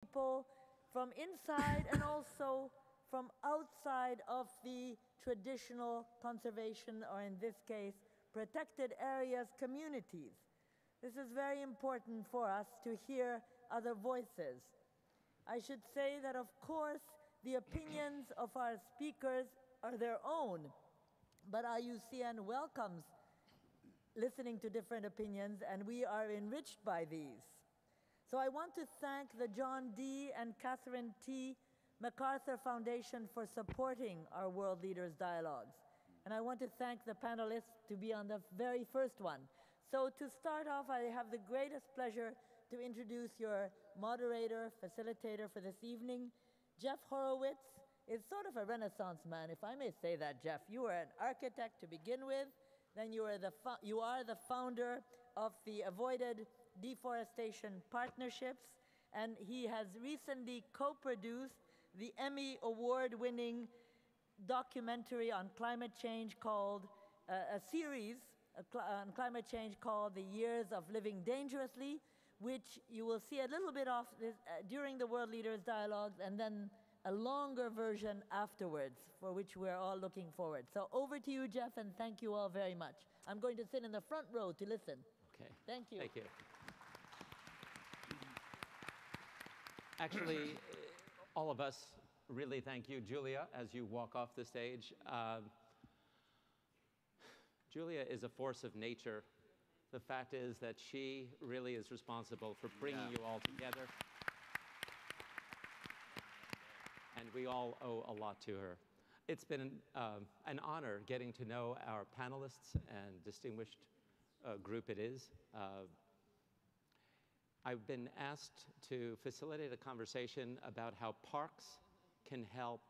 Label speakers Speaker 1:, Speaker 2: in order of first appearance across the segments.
Speaker 1: people from inside and also from outside of the traditional conservation, or in this case, protected areas communities. This is very important for us to hear other voices. I should say that, of course, the opinions of our speakers are their own, but IUCN welcomes listening to different opinions, and we are enriched by these. So I want to thank the John D. and Catherine T. MacArthur Foundation for supporting our World Leaders Dialogues. And I want to thank the panelists to be on the very first one. So to start off, I have the greatest pleasure to introduce your moderator, facilitator for this evening. Jeff Horowitz is sort of a Renaissance man, if I may say that, Jeff. You are an architect to begin with, then you are the founder of the Avoided Deforestation Partnerships, and he has recently co-produced the Emmy Award-winning documentary on climate change called, a series on climate change called The Years of Living Dangerously, which you will see a little bit of this, during the World Leaders Dialogues, and then a longer version afterwards, for which we're all looking forward. So over to you, Jeff, and thank you all very much. I'm going to sit in the front row to listen.
Speaker 2: Okay.
Speaker 1: Thank you.
Speaker 2: Thank you. Actually, all of us really thank you, Julia, as you walk off the stage. Julia is a force of nature. The fact is that she really is responsible for bringing you all together. And we all owe a lot to her. It's been an honor getting to know our panelists and distinguished group it is. I've been asked to facilitate a conversation about how parks can help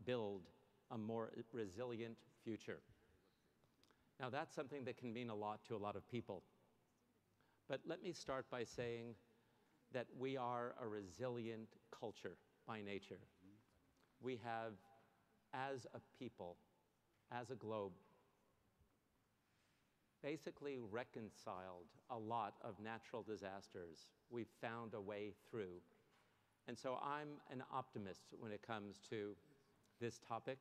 Speaker 2: build a more resilient future. Now, that's something that can mean a lot to a lot of people. But let me start by saying that we are a resilient culture by nature. We have, as a people, as a globe, basically reconciled a lot of natural disasters. We've found a way through. And so I'm an optimist when it comes to this topic.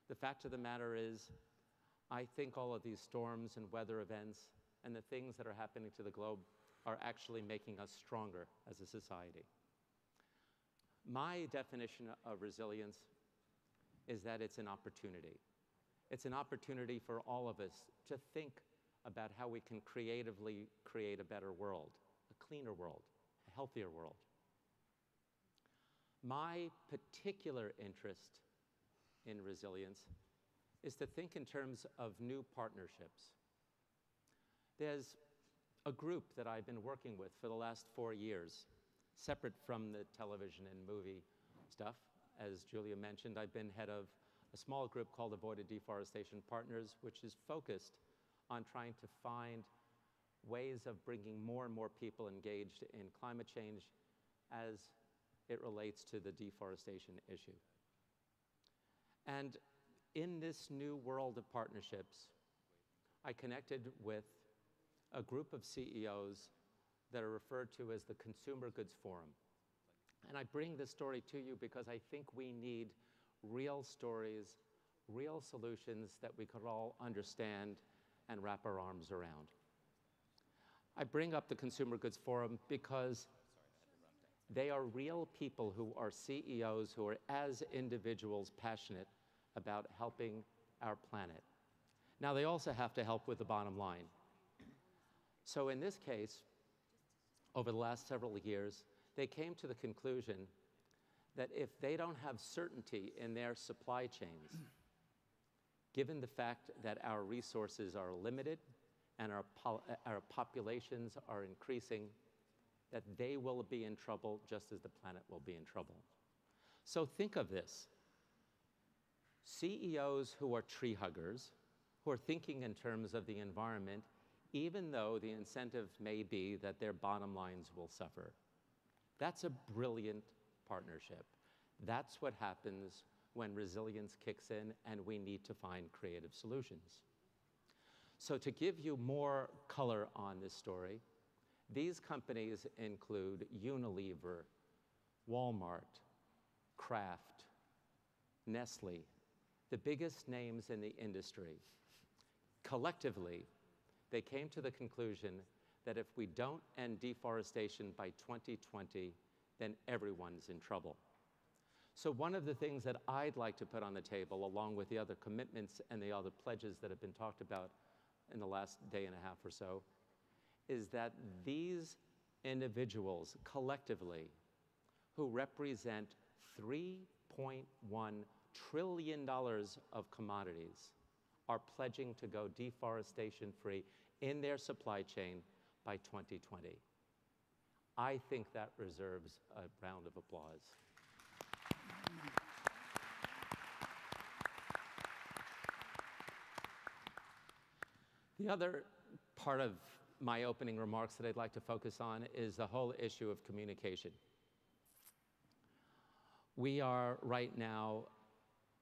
Speaker 2: The fact of the matter is, I think all of these storms and weather events and the things that are happening to the globe are actually making us stronger as a society. My definition of resilience is that it's an opportunity. It's an opportunity for all of us to think about how we can creatively create a better world, a cleaner world, a healthier world. My particular interest in resilience is to think in terms of new partnerships. There's a group that I've been working with for the last 4 years, separate from the television and movie stuff. As Julia mentioned, I've been head of a small group called Avoided Deforestation Partners, which is focused on trying to find ways of bringing more and more people engaged in climate change as it relates to the deforestation issue. And in this new world of partnerships, I connected with a group of CEOs that are referred to as the Consumer Goods Forum. And I bring this story to you because I think we need real stories, real solutions that we could all understand and wrap our arms around. I bring up the Consumer Goods Forum because they are real people who are CEOs who are, as individuals, passionate about helping our planet. Now, they also have to help with the bottom line. So in this case, over the last several years, they came to the conclusion that if they don't have certainty in their supply chains, given the fact that our resources are limited and our populations are increasing, that they will be in trouble just as the planet will be in trouble. So think of this. CEOs who are tree huggers, who are thinking in terms of the environment, even though the incentive may be that their bottom lines will suffer. That's a brilliant partnership. That's what happens when resilience kicks in and we need to find creative solutions. So to give you more color on this story, these companies include Unilever, Walmart, Kraft, Nestle, the biggest names in the industry, collectively, they came to the conclusion that if we don't end deforestation by 2020, then everyone's in trouble. So one of the things that I'd like to put on the table, along with the other commitments and the other pledges that have been talked about in the last day and a half or so, is that these individuals collectively, who represent $3.1 trillion of commodities, are pledging to go deforestation-free in their supply chain by 2020. I think that deserves a round of applause. The other part of my opening remarks that I'd like to focus on is the whole issue of communication. We are right now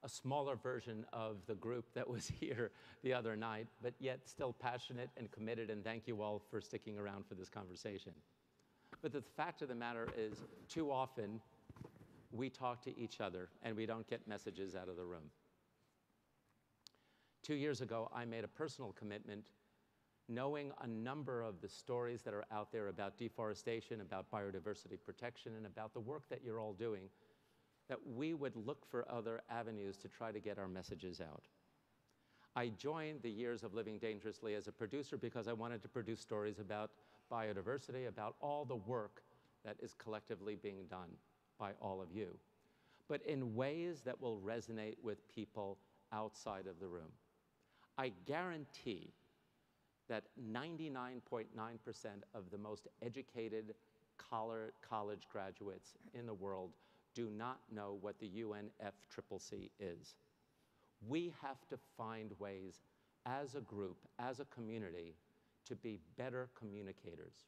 Speaker 2: a smaller version of the group that was here the other night, but yet still passionate and committed, and thank you all for sticking around for this conversation. But the fact of the matter is, too often, we talk to each other and we don't get messages out of the room. 2 years ago, I made a personal commitment, knowing a number of the stories that are out there about deforestation, about biodiversity protection, and about the work that you're all doing, that we would look for other avenues to try to get our messages out. I joined the Years of Living Dangerously as a producer because I wanted to produce stories about biodiversity, about all the work that is collectively being done by all of you, but in ways that will resonate with people outside of the room. I guarantee that 99.9% of the most educated college graduates in the world do not know what the UNFCCC is. We have to find ways as a group, as a community, to be better communicators.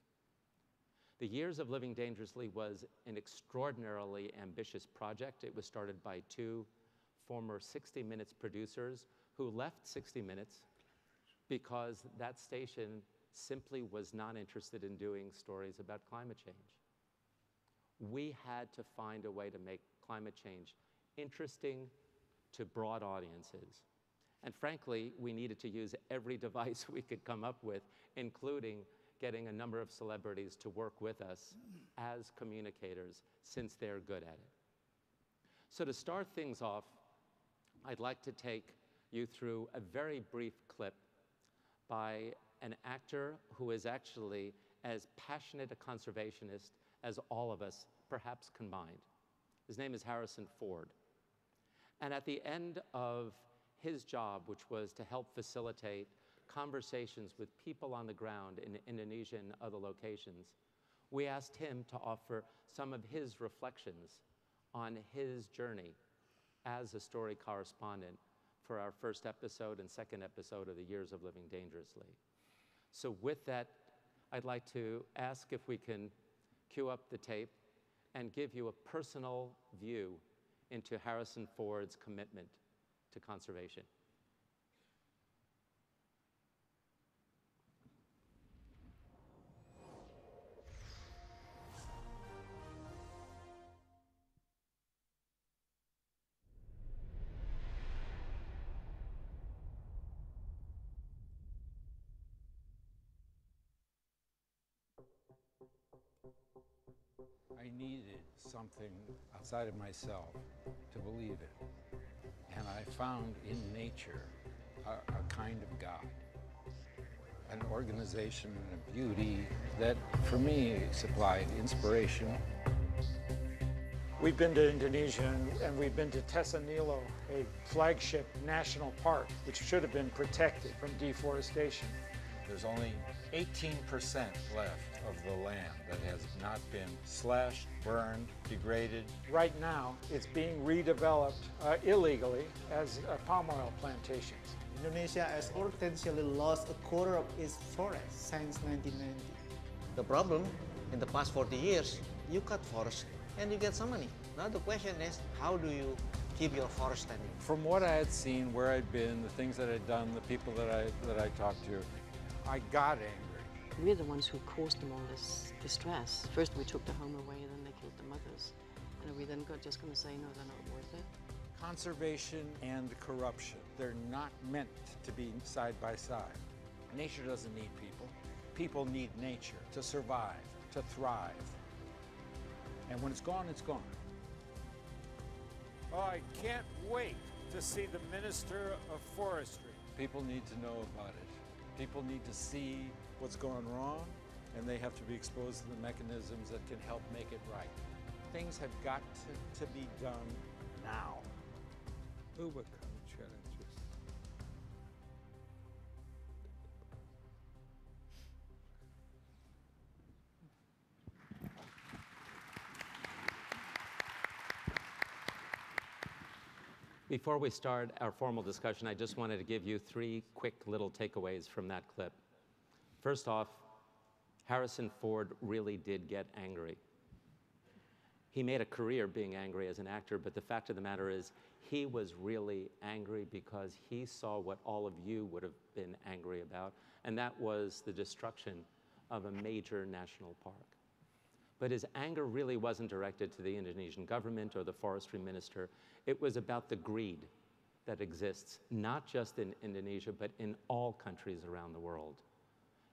Speaker 2: The Years of Living Dangerously was an extraordinarily ambitious project. It was started by 2 former 60 Minutes producers who left 60 Minutes because that station simply was not interested in doing stories about climate change. We had to find a way to make climate change interesting to broad audiences. And frankly, we needed to use every device we could come up with, including getting a number of celebrities to work with us as communicators, since they're good at it. So to start things off, I'd like to take you through a very brief clip by an actor who is actually as passionate a conservationist as all of us, perhaps combined. His name is Harrison Ford. And at the end of his job, which was to help facilitate conversations with people on the ground in Indonesia and other locations, we asked him to offer some of his reflections on his journey as a story correspondent for our first episode and second episode of the Years of Living Dangerously. So with that, I'd like to ask if we can cue up the tape and give you a personal view into Harrison Ford's commitment to conservation.
Speaker 3: I needed something outside of myself to believe in. And I found in nature a kind of God, an organization and a beauty that, for me, supplied inspiration.
Speaker 4: We've been to Indonesia and we've been to Tesanilo, a flagship national park, which should have been protected from deforestation.
Speaker 3: There's only 18% left of the land that has not been slashed, burned, degraded.
Speaker 4: Right now, it's being redeveloped illegally as palm oil plantations.
Speaker 5: Indonesia has potentially lost a quarter of its forest since 1990.
Speaker 6: The problem, in the past 40 years, you cut forest and you get some money. Now the question is, how do you keep your forest standing?
Speaker 3: From what I had seen, where I'd been, the things that I'd done, the people that I talked to, I got angry.
Speaker 7: We're the ones who caused them all this distress. First we took the home away, then they killed the mothers. we then just going to say, no, they're not worth it?
Speaker 3: Conservation and corruption, they're not meant to be side by side. Nature doesn't need people. People need nature to survive, to thrive. And when it's gone, it's gone.
Speaker 4: Oh, I can't wait to see the Minister of Forestry.
Speaker 3: People need to know about it. People need to see what's going wrong, and they have to be exposed to the mechanisms that can help make it right. Things have got to be done now.
Speaker 8: Overcome challenges.
Speaker 2: Before we start our formal discussion, I just wanted to give you 3 quick little takeaways from that clip. First off, Harrison Ford really did get angry. He made a career being angry as an actor, but the fact of the matter is he was really angry because he saw what all of you would have been angry about, and that was the destruction of a major national park. But his anger really wasn't directed to the Indonesian government or the forestry minister. It was about the greed that exists, not just in Indonesia, but in all countries around the world.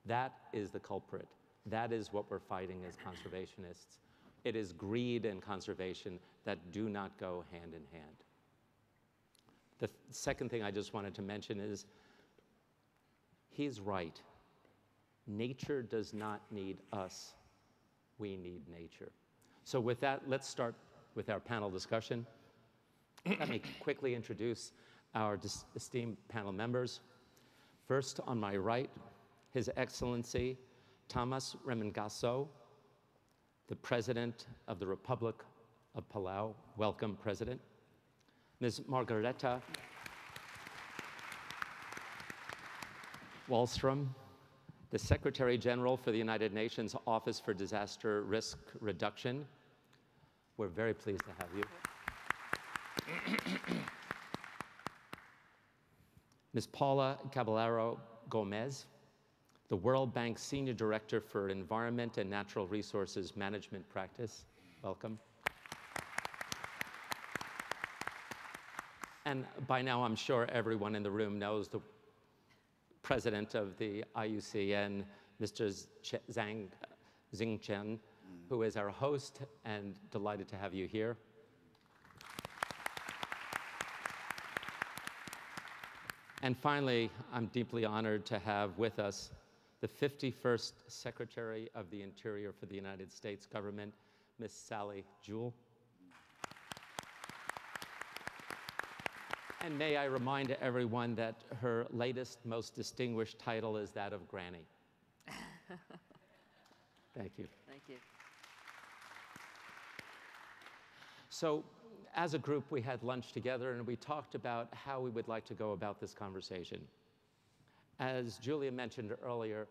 Speaker 2: That is the culprit. That is what we're fighting as conservationists. It is greed and conservation that do not go hand in hand. The second thing I just wanted to mention is he's right. Nature does not need us. We need nature. So with that, let's start with our panel discussion. Let me quickly introduce our esteemed panel members. First, on my right, His Excellency Thomas Remengaso, the President of the Republic of Palau. Welcome, President. Ms. Margareta Wallström, the Secretary General for the United Nations Office for Disaster Risk Reduction. We're very pleased to have you. Ms. Paula Caballero Gomez, the World Bank Senior Director for Environment and Natural Resources Management Practice. Welcome. And by now, I'm sure everyone in the room knows the President of the IUCN, Mr. Zhang Xingchen, who is our host, and delighted to have you here. And finally, I'm deeply honored to have with us the 51st Secretary of the Interior for the United States government, Miss Sally Jewell. And may I remind everyone that her latest, most distinguished title is that of Granny. Thank you.
Speaker 7: Thank you.
Speaker 2: So, as a group, we had lunch together and we talked about how we would like to go about this conversation. As Julia mentioned earlier,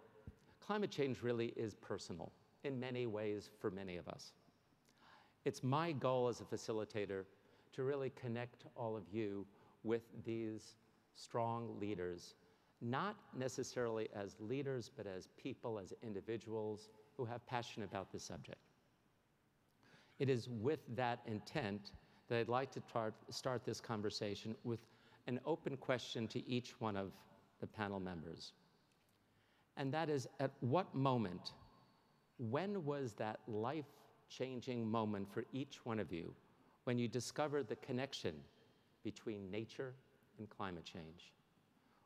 Speaker 2: climate change really is personal in many ways for many of us. It's my goal as a facilitator to really connect all of you with these strong leaders, not necessarily as leaders, but as people, as individuals who have passion about this subject. It is with that intent that I'd like to start this conversation with an open question to each one of the panel members. And that is, at what moment, when was that life-changing moment for each one of you when you discovered the connection between nature and climate change?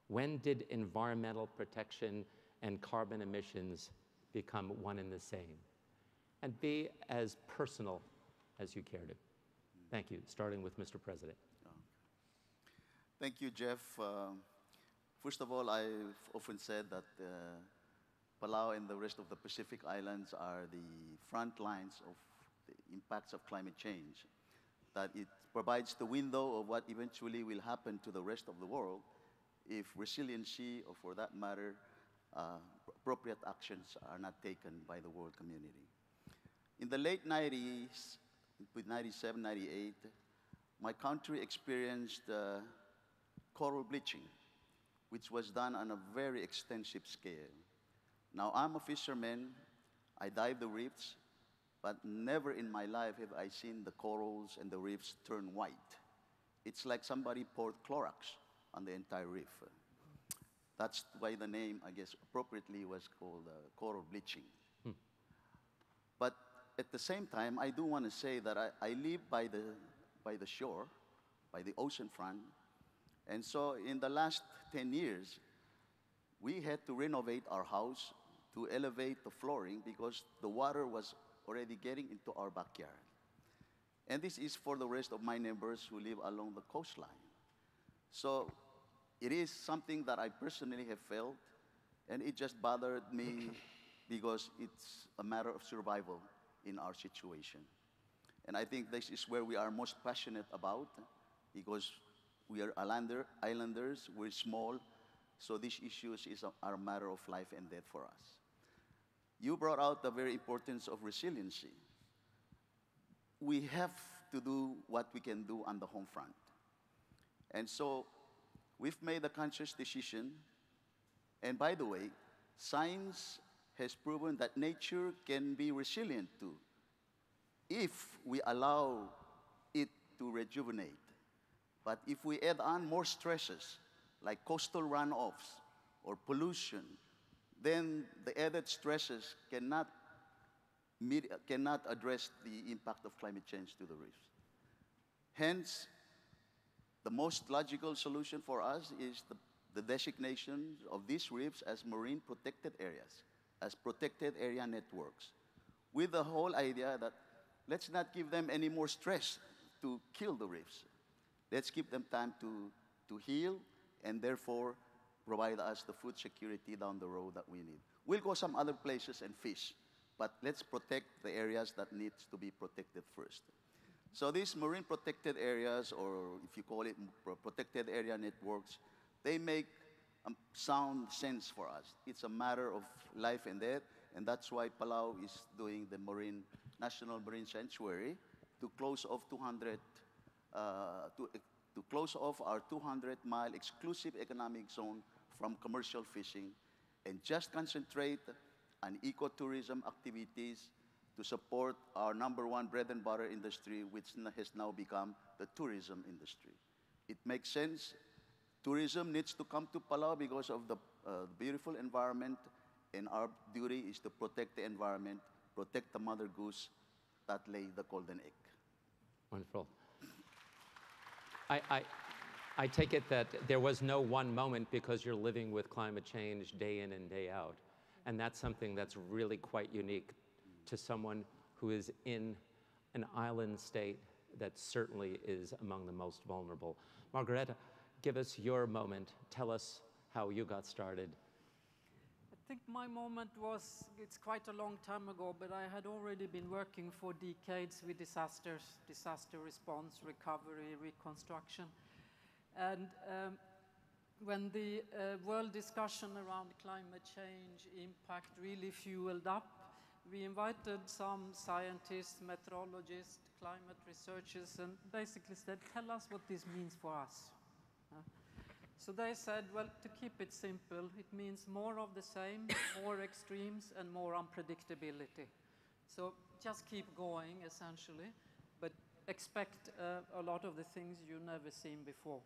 Speaker 2: When did environmental protection and carbon emissions become one and the same? And be as personal as you care to. Thank you, starting with Mr. President.
Speaker 9: Thank you, Jeff. First of all, I've often said that Palau and the rest of the Pacific Islands are the front lines of the impacts of climate change, that it provides the window of what eventually will happen to the rest of the world if resiliency, or for that matter, appropriate actions are not taken by the world community. In the late 90s, with 97, 98, my country experienced coral bleaching, which was done on a very extensive scale. Now, I'm a fisherman, I dive the reefs, but never in my life have I seen the corals and the reefs turn white. It's like somebody poured Clorox on the entire reef. That's why the name, I guess, appropriately was called coral bleaching. But at the same time, I do want to say that I live by the shore, by the ocean front, and so in the last 10 years, we had to renovate our house to elevate the flooring because the water was already getting into our backyard. And this is for the rest of my neighbors who live along the coastline. So it is something that I personally have felt, and it just bothered me because it's a matter of survival in our situation. And I think this is where we are most passionate about because we are islanders, we're small, so these issues are a matter of life and death for us. You brought out the very importance of resiliency. We have to do what we can do on the home front. And so we've made a conscious decision, and by the way, science has proven that nature can be resilient too, if we allow it to rejuvenate. But if we add on more stresses, like coastal runoffs or pollution, then the added stresses cannot address the impact of climate change to the reefs. Hence, the most logical solution for us is the designation of these reefs as marine protected areas, as protected area networks, with the whole idea that let's not give them any more stress to kill the reefs. Let's give them time to heal and therefore provide us the food security down the road that we need. We'll go some other places and fish, but let's protect the areas that needs to be protected first. So these marine protected areas, or if you call it protected area networks, they make sound sense for us. It's a matter of life and death, and that's why Palau is doing the National Marine Sanctuary to close off our 200-mile exclusive economic zone from commercial fishing and just concentrate on ecotourism activities to support our #1 bread and butter industry, which has now become the tourism industry. It makes sense. Tourism needs to come to Palau because of the beautiful environment, and our duty is to protect the environment, protect the mother goose that lay the golden egg.
Speaker 2: Wonderful. I take it that there was no one moment because you're living with climate change day in and day out. And that's something that's really quite unique to someone who is in an island state that certainly is among the most vulnerable. Margareta, give us your moment. Tell us how you got started.
Speaker 10: I think my moment was, it's quite a long time ago, but I had already been working for decades with disasters, disaster response, recovery, reconstruction. And when the world discussion around climate change impact really fueled up, we invited some scientists, meteorologists, climate researchers, and basically said, tell us what this means for us. So they said, well, to keep it simple, it means more of the same, more extremes, and more unpredictability. So just keep going, essentially, but expect a lot of the things you've never seen before.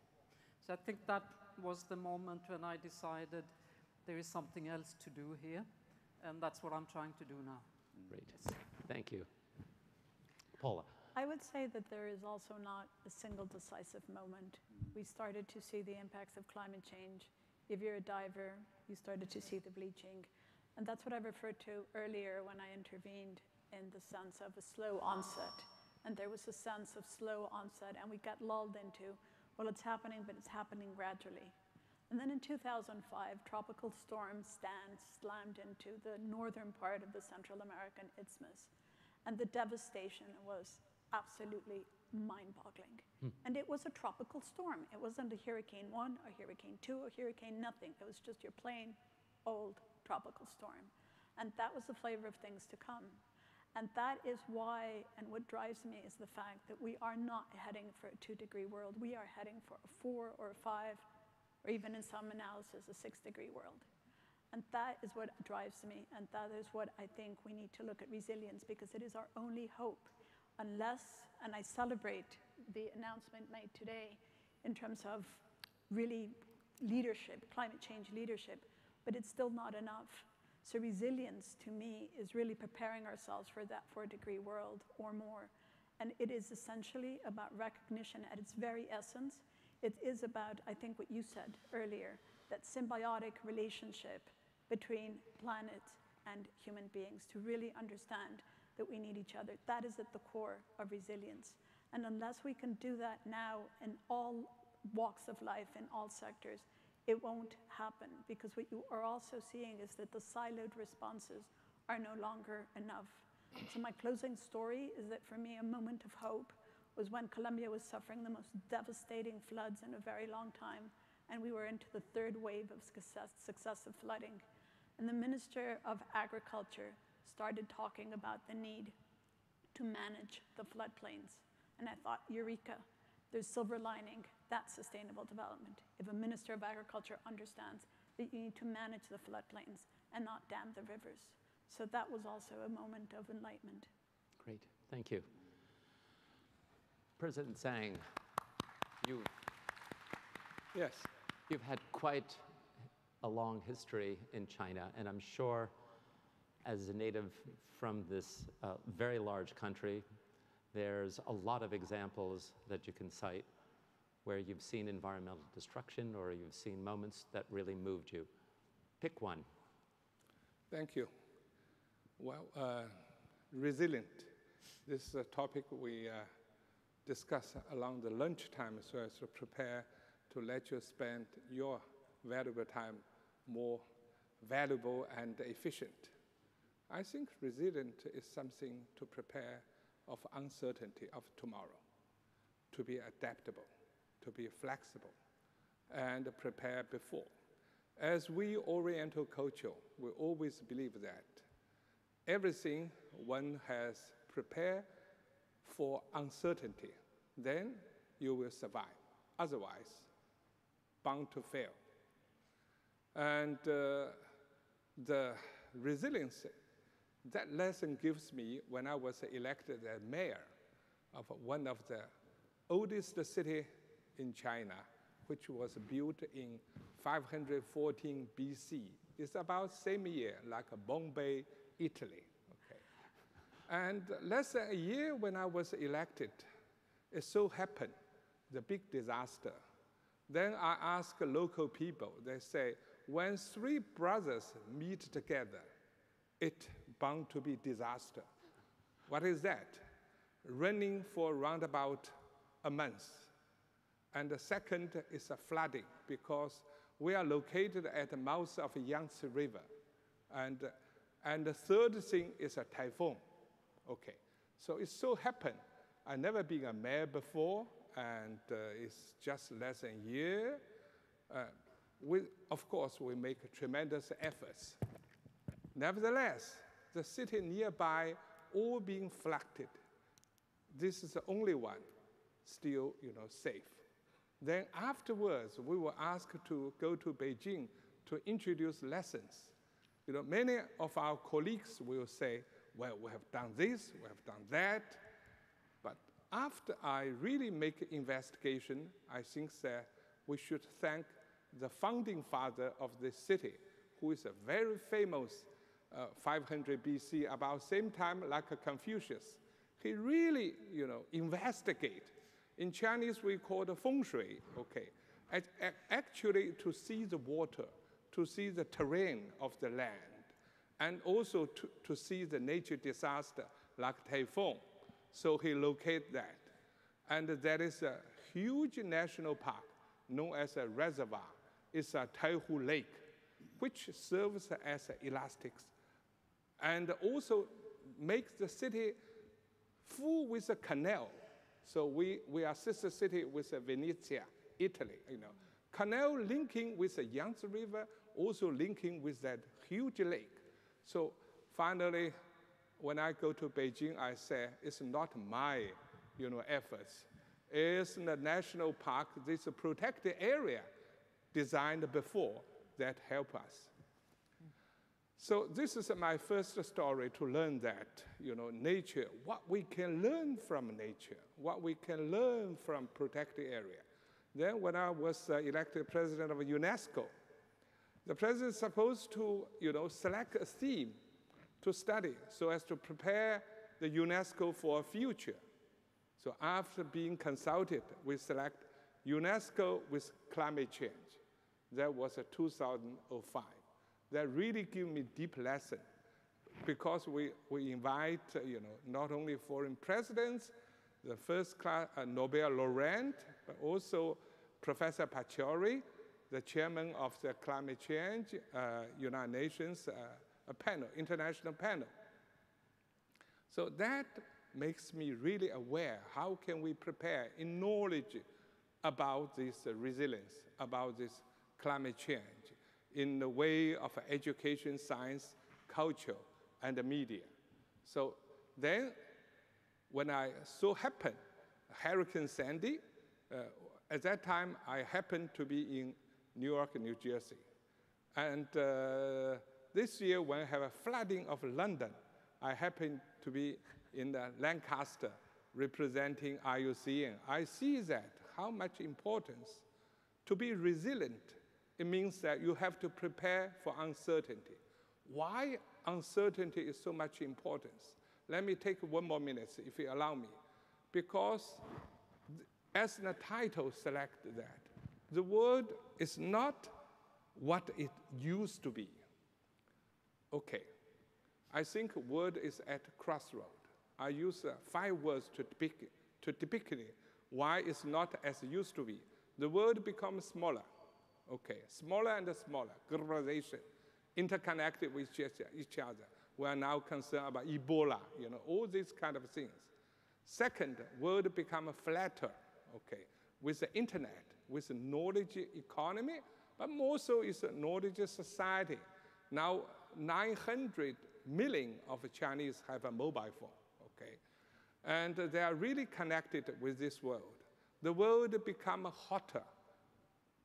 Speaker 10: So I think that was the moment when I decided there is something else to do here, and that's what I'm trying to do now.
Speaker 2: Great. Thank you. Paula.
Speaker 11: I would say that there is also not a single decisive moment. We started to see the impacts of climate change. If you're a diver, you started to see the bleaching. And that's what I referred to earlier when I intervened in the sense of a slow onset. And there was a sense of slow onset, and we got lulled into, well, it's happening, but it's happening gradually. And then in 2005, Tropical Storm Stan slammed into the northern part of the Central American Isthmus. And the devastation was absolutely mind-boggling. And it was a tropical storm. It wasn't a Hurricane 1 or Hurricane 2 or Hurricane nothing. It was just your plain old tropical storm. And that was the flavor of things to come. And that is why, and what drives me is the fact that we are not heading for a 2-degree world. We are heading for a 4 or a 5, or even in some analysis, a 6-degree world. And that is what drives me, and that is what I think we need to look at resilience, because it is our only hope. Unless, and I celebrate the announcement made today in terms of really leadership, climate change leadership, but it's still not enough. So resilience, to me, is really preparing ourselves for that 4-degree world or more. And it is essentially about recognition at its very essence. It is about, I think, what you said earlier, that symbiotic relationship between planet and human beings, to really understand that we need each other. That is at the core of resilience. And unless we can do that now in all walks of life, in all sectors, it won't happen, because what you are also seeing is that the siloed responses are no longer enough. So my closing story is that for me, a moment of hope was when Colombia was suffering the most devastating floods in a very long time, and we were into the third wave of successive flooding. And the Minister of Agriculture started talking about the need to manage the floodplains. And I thought, eureka, there's silver lining, that's sustainable development. If a Minister of Agriculture understands that you need to manage the floodplains and not dam the rivers. So that was also a moment of enlightenment.
Speaker 2: Great, thank you. President Zhang,
Speaker 8: Yes.
Speaker 2: you've had quite a long history in China, and I'm sure as a native from this very large country, there's a lot of examples that you can cite where you've seen environmental destruction or you've seen moments that really moved you. Pick one.
Speaker 8: Thank you. Well, resilient. This is a topic we discuss along the lunchtime so as to prepare to let you spend your valuable time more valuable and efficient. I think resilient is something to prepare of uncertainty of tomorrow, to be adaptable, to be flexible, and prepare before. As we Oriental culture, we always believe that everything one has prepared for uncertainty, then you will survive. Otherwise, bound to fail. And the resilience, that lesson gives me when I was elected as mayor of one of the oldest city in China, which was built in 514 BC. It's about same year like Bombay, Italy. Okay. And less than a year when I was elected, it so happened, the big disaster. Then I asked local people, they say, when three brothers meet together, it's bound to be disaster. What is that? Raining for around about a month. And the second is a flooding, because we are located at the mouth of Yangtze River. And the third thing is a typhoon. Okay, so it so happened, I've never been a mayor before, and it's just less than a year. Of course, we make tremendous efforts. Nevertheless, the city nearby all being flooded. This is the only one still, safe. Then afterwards, we were asked to go to Beijing to introduce lessons. Many of our colleagues will say, well, we have done this, we have done that. But after I really make investigation, I think that we should thank the founding father of this city, who is a very famous 500 BC, about same time like Confucius. He really, investigate. In Chinese, we call it feng shui, okay. Actually, to see the water, to see the terrain of the land, and also to see the nature disaster like typhoon. So he located that. And there is a huge national park known as a reservoir. It's a Taihu Lake, which serves as elastics and also makes the city full with a canal. So we are sister city with Venezia, Italy, Canal linking with the Yangtze River, also linking with that huge lake. So finally, when I go to Beijing, I say, it's not my, efforts. It's the national park, this protected area designed before that help us. So this is my first story to learn that, nature, what we can learn from nature, what we can learn from protected area. Then when I was elected president of UNESCO, the president is supposed to, select a theme to study so as to prepare the UNESCO for a future. So after being consulted, we select UNESCO with climate change. That was 2005. That really gave me deep lesson because we invite, not only foreign presidents, the first class Nobel laureate, but also Professor Pacioli, the chairman of the climate change United Nations panel, international panel. So that makes me really aware, how can we prepare in knowledge about this resilience, about this climate change, in the way of education, science, culture, and the media. So then, when I so happened, Hurricane Sandy, at that time, I happened to be in New York, New Jersey. And this year, when I have a flooding of London, I happened to be in Lancaster, representing IUCN. I see that, how much importance to be resilient. It means that you have to prepare for uncertainty. Why uncertainty is so much importance? Let me take 1 more minute, if you allow me. Because as the title select that, the world is not what it used to be. Okay, I think word is at crossroad. I use 5 words to depict why it's not as it used to be. The world becomes smaller. Okay, smaller and smaller, globalization, interconnected with each other. We are now concerned about Ebola, all these kind of things. Second, world become flatter, okay, with the internet, with the knowledge economy, but more so is a knowledge society. Now, 900 million of Chinese have a mobile phone, okay? And they are really connected with this world. The world become hotter,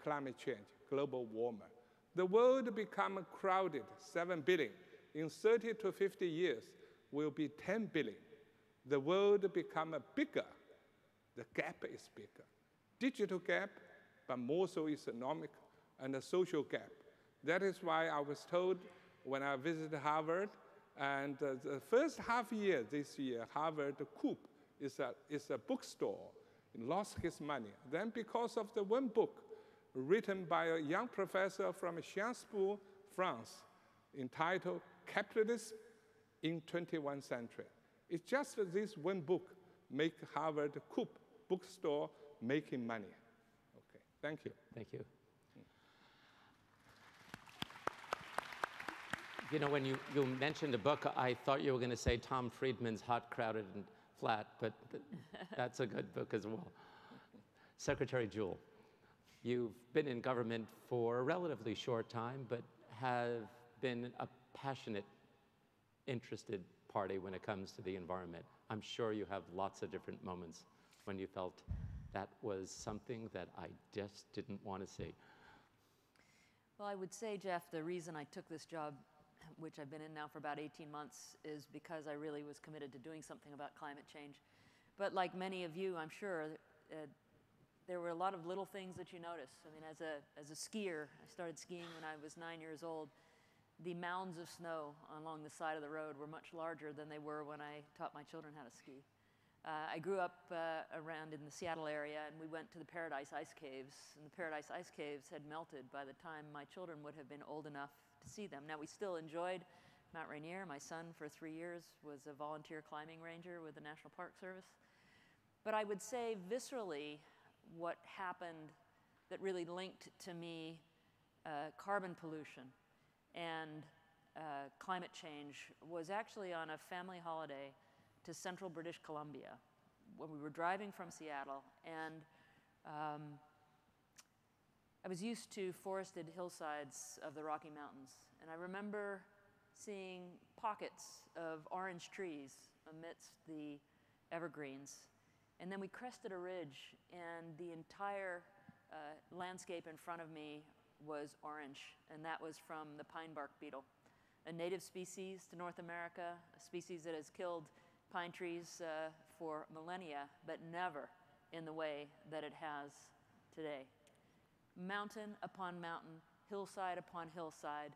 Speaker 8: climate change, global warmer. The world become crowded, 7 billion. In 30 to 50 years, will be 10 billion. The world become bigger. The gap is bigger. Digital gap, but more so economic and a social gap. That is why I was told when I visited Harvard, and the first half year this year, Harvard Coop is a bookstore. He lost his money. Then because of the one book written by a young professor from Strasbourg, France, entitled Capitalism in 21st Century. It's just this one book make Harvard Coop bookstore making money. Okay, thank you.
Speaker 2: Thank you. When you mentioned a book, I thought you were going to say Tom Friedman's Hot, Crowded, and Flat, but that's a good book as well. Secretary Jewell, you've been in government for a relatively short time, but have been a passionate, interested party when it comes to the environment. I'm sure you have lots of different moments when you felt that was something that I just didn't want to see.
Speaker 7: Well, I would say, Jeff, the reason I took this job, which I've been in now for about 18 months, is because I really was committed to doing something about climate change. But like many of you, I'm sure, there were a lot of little things that you notice. I mean, as a skier, I started skiing when I was 9 years old. The mounds of snow along the side of the road were much larger than they were when I taught my children how to ski. I grew up around in the Seattle area, and we went to the Paradise Ice Caves, and the Paradise Ice Caves had melted by the time my children would have been old enough to see them. Now, we still enjoyed Mount Rainier. My son, for 3 years, was a volunteer climbing ranger with the National Park Service. But I would say, viscerally, what happened that really linked to me carbon pollution and climate change was actually on a family holiday to central British Columbia when we were driving from Seattle, and I was used to forested hillsides of the Rocky Mountains, and I remember seeing pockets of orange trees amidst the evergreens. And then we crested a ridge, and the entire landscape in front of me was orange, and that was from the pine bark beetle. a native species to North America, a species that has killed pine trees for millennia, but never in the way that it has today. Mountain upon mountain, hillside upon hillside,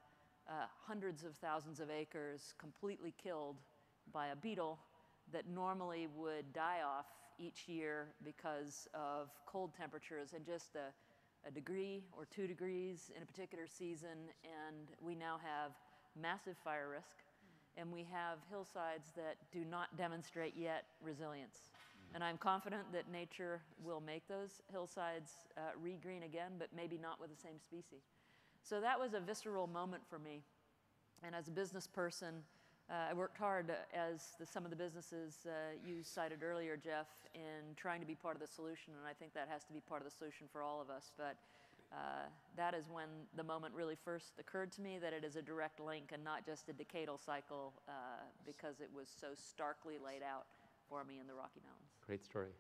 Speaker 7: hundreds of thousands of acres completely killed by a beetle that normally would die off each year because of cold temperatures and just a degree or 2 degrees in a particular season, and we now have massive fire risk, and we have hillsides that do not demonstrate yet resilience. And I'm confident that nature will make those hillsides regreen again, but maybe not with the same species. So that was a visceral moment for me. And as a business person, I worked hard, as some of the businesses you cited earlier, Jeff, in trying to be part of the solution, and I think that has to be part of the solution for all of us. But that is when the moment really first occurred to me that it is a direct link and not just a decadal cycle, because it was so starkly laid out for me in the Rocky Mountains.
Speaker 2: Great story.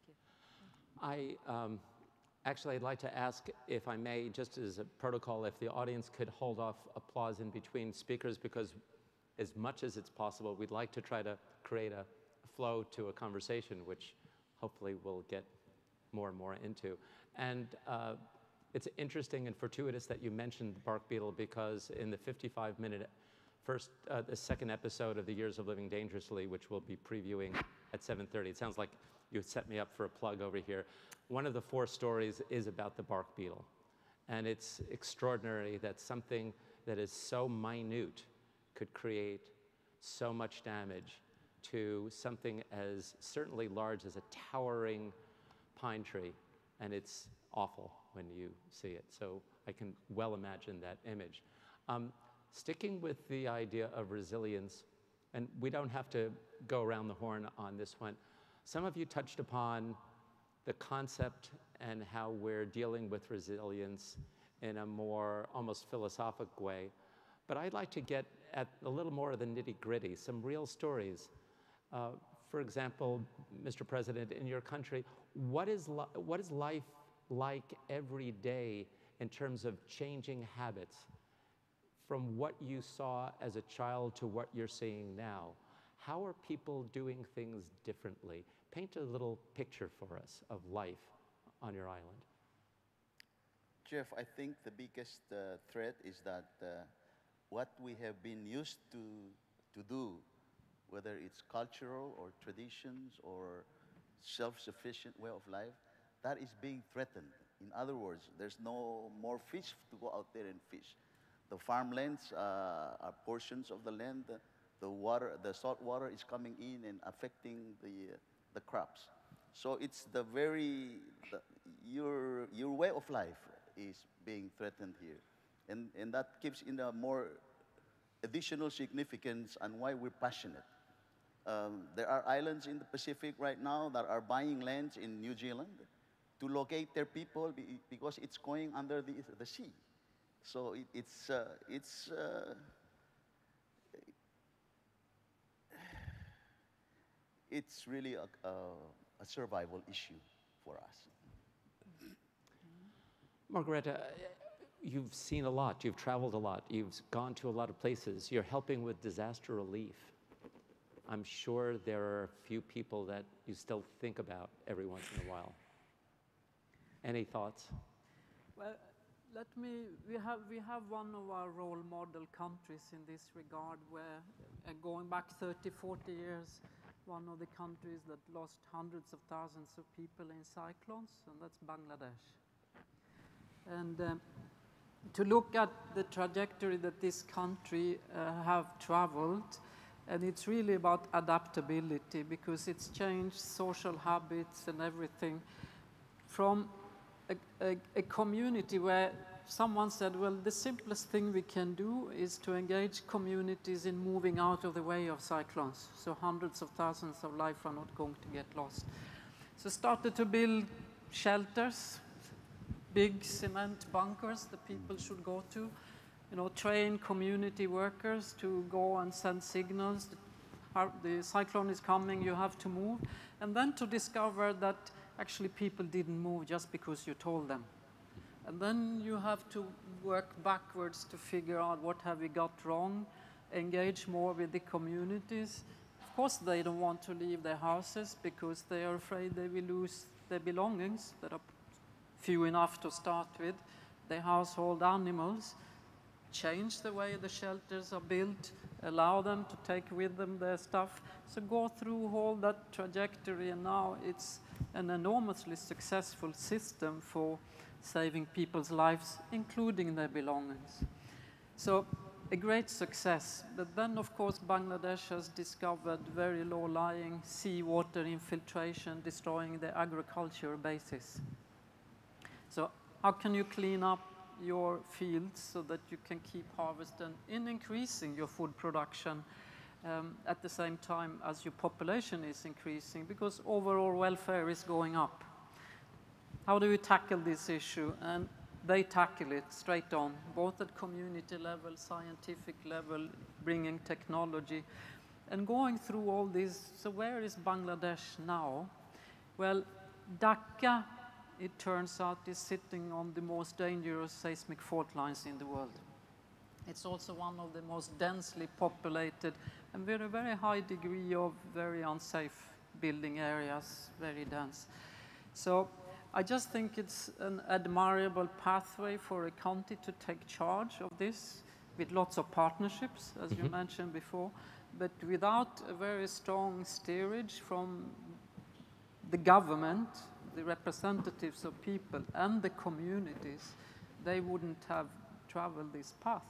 Speaker 7: Thank you.
Speaker 2: Actually, I'd like to ask, if I may, just as a protocol, if the audience could hold off applause in between speakers, because as much as it's possible, we'd like to try to create a flow to a conversation, which hopefully we'll get more and more into. And it's interesting and fortuitous that you mentioned the bark beetle, because in the 55-minute the second episode of The Years of Living Dangerously, which we'll be previewing at 7:30, it sounds like you set me up for a plug over here. One of the 4 stories is about the bark beetle. And it's extraordinary that something that is so minute could create so much damage to something as certainly large as a towering pine tree. And it's awful when you see it. So I can well imagine that image. Sticking with the idea of resilience, and we don't have to go around the horn on this one. Some of you touched upon the concept and how we're dealing with resilience in a more almost philosophic way. But I'd like to get at a little more of the nitty-gritty, some real stories. For example, Mr. President, in your country, what is life like every day in terms of changing habits from what you saw as a child to what you're seeing now? How are people doing things differently? Paint a little picture for us of life on your island.
Speaker 9: Jeff, I think the biggest threat is that what we have been used to do, whether it's cultural or traditions or self-sufficient way of life, that is being threatened. In other words, there's no more fish to go out there and fish. The farmlands are portions of the land. The salt water is coming in and affecting the crops. So it's your way of life is being threatened here. And that gives in a more additional significance on why we're passionate. There are islands in the Pacific right now that are buying lands in New Zealand to locate their people because it's going under the sea. So it's really a survival issue for us.
Speaker 2: Margareta, you've seen a lot, you've traveled a lot, you've gone to a lot of places, you're helping with disaster relief. I'm sure there are a few people that you still think about every once in a while. Any thoughts?
Speaker 10: Well, we have one of our role model countries in this regard where, going back 30, 40 years, one of the countries that lost hundreds of thousands of people in cyclones, and that's Bangladesh. And to look at the trajectory that this country have traveled, and it's really about adaptability, because it's changed social habits and everything from a community where someone said, well, the simplest thing we can do is to engage communities in moving out of the way of cyclones, so hundreds of thousands of life are not going to get lost. So started to build shelters, big cement bunkers that people should go to, train community workers to go and send signals, the cyclone is coming, you have to move, and then to discover that actually people didn't move just because you told them. And then you have to work backwards to figure out what have we got wrong, engage more with the communities. Of course, they don't want to leave their houses because they are afraid they will lose their belongings that are few enough to start with, their household animals. Change the way the shelters are built, allow them to take with them their stuff. So go through all that trajectory, and now it's an enormously successful system for saving people's lives, including their belongings. So a great success. But then, of course, Bangladesh has discovered very low-lying seawater infiltration, destroying the agricultural basis. So how can you clean up your fields so that you can keep harvesting in increasing your food production at the same time as your population is increasing, because overall welfare is going up? How do we tackle this issue? And they tackle it straight on, both at community level, scientific level, bringing technology, and going through all this. So where is Bangladesh now? Well, Dhaka, it turns out, is sitting on the most dangerous seismic fault lines in the world. It's also one of the most densely populated and with a very high degree of very unsafe building areas, very dense. So I just think it's an admirable pathway for a county to take charge of this with lots of partnerships, as you mentioned before, but without a very strong steerage from the government, the representatives of people and the communities, they wouldn't have traveled this path.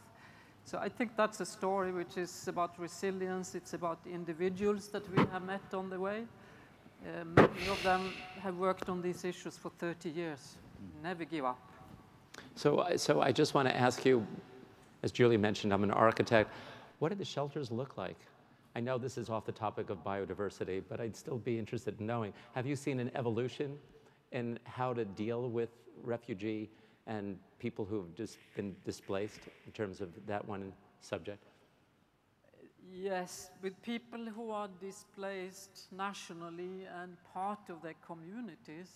Speaker 10: So I think that's a story which is about resilience. It's about individuals that we have met on the way. Many of them have worked on these issues for 30 years. Never give up.
Speaker 2: So I just want to ask you, as Julie mentioned, I'm an architect. What do the shelters look like? I know this is off the topic of biodiversity, but I'd still be interested in knowing, have you seen an evolution in how to deal with refugee and people who've just been displaced in terms of that one subject?
Speaker 10: Yes, with people who are displaced nationally and part of their communities,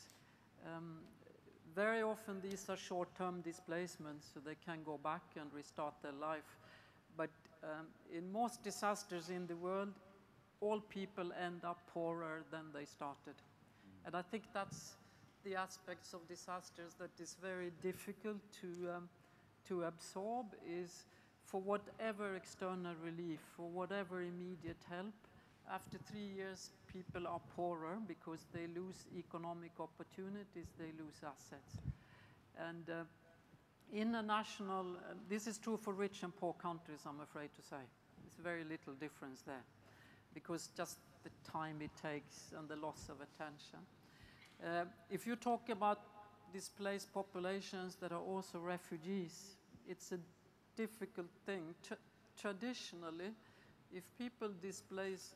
Speaker 10: very often these are short-term displacements, so they can go back and restart their life. But in most disasters in the world, all people end up poorer than they started. And I think that's the aspects of disasters that is very difficult to absorb, is for whatever external relief, for whatever immediate help, after 3 years, people are poorer because they lose economic opportunities, they lose assets. And in a national, this is true for rich and poor countries, I'm afraid to say. There's very little difference there, because just the time it takes and the loss of attention. If you talk about displaced populations that are also refugees, it's a difficult thing. Traditionally, if people displace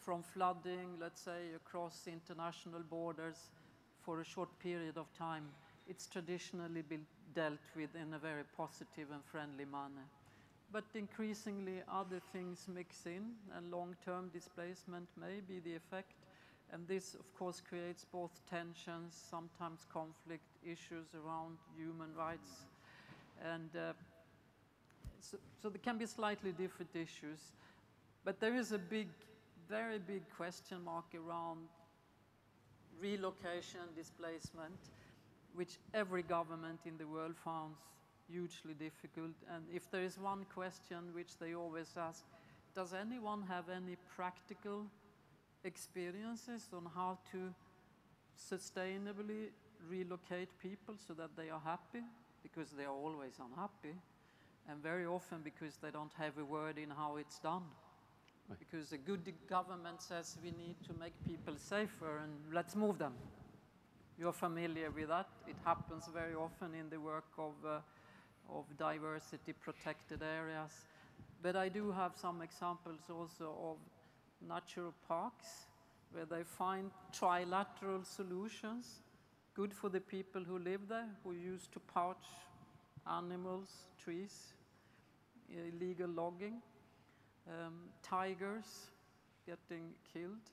Speaker 10: from flooding, let's say, across international borders for a short period of time, it's traditionally been dealt with in a very positive and friendly manner. But increasingly, other things mix in, and long-term displacement may be the effect. And this, of course, creates both tensions, sometimes conflict, issues around human rights. And so there can be slightly different issues. But there is a big, very big question mark around relocation, displacement, which every government in the world finds hugely difficult. And if there is one question which they always ask, does anyone have any practical experiences on how to sustainably relocate people so that they are happy? Because they are always unhappy, and very often because they don't have a word in how it's done. Right. Because a good government says we need to make people safer and let's move them. You're familiar with that. It happens very often in the work of diversity protected areas. But I do have some examples also of natural parks where they find trilateral solutions, good for the people who live there, who used to poach animals, trees, illegal logging, tigers getting killed.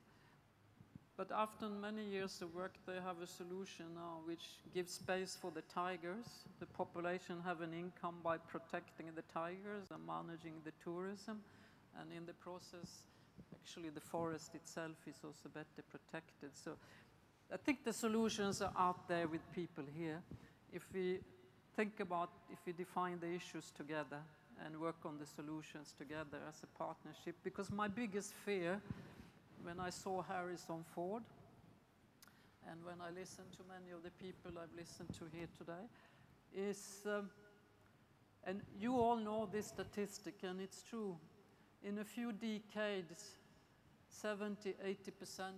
Speaker 10: But after many years of work, they have a solution now which gives space for the tigers. The population have an income by protecting the tigers and managing the tourism. And in the process, actually the forest itself is also better protected. So I think the solutions are out there with people here. If we think about, if we define the issues together and work on the solutions together as a partnership, because my biggest fear when I saw Harrison Ford and when I listened to many of the people I've listened to here today is, and you all know this statistic and it's true, in a few decades 70–80%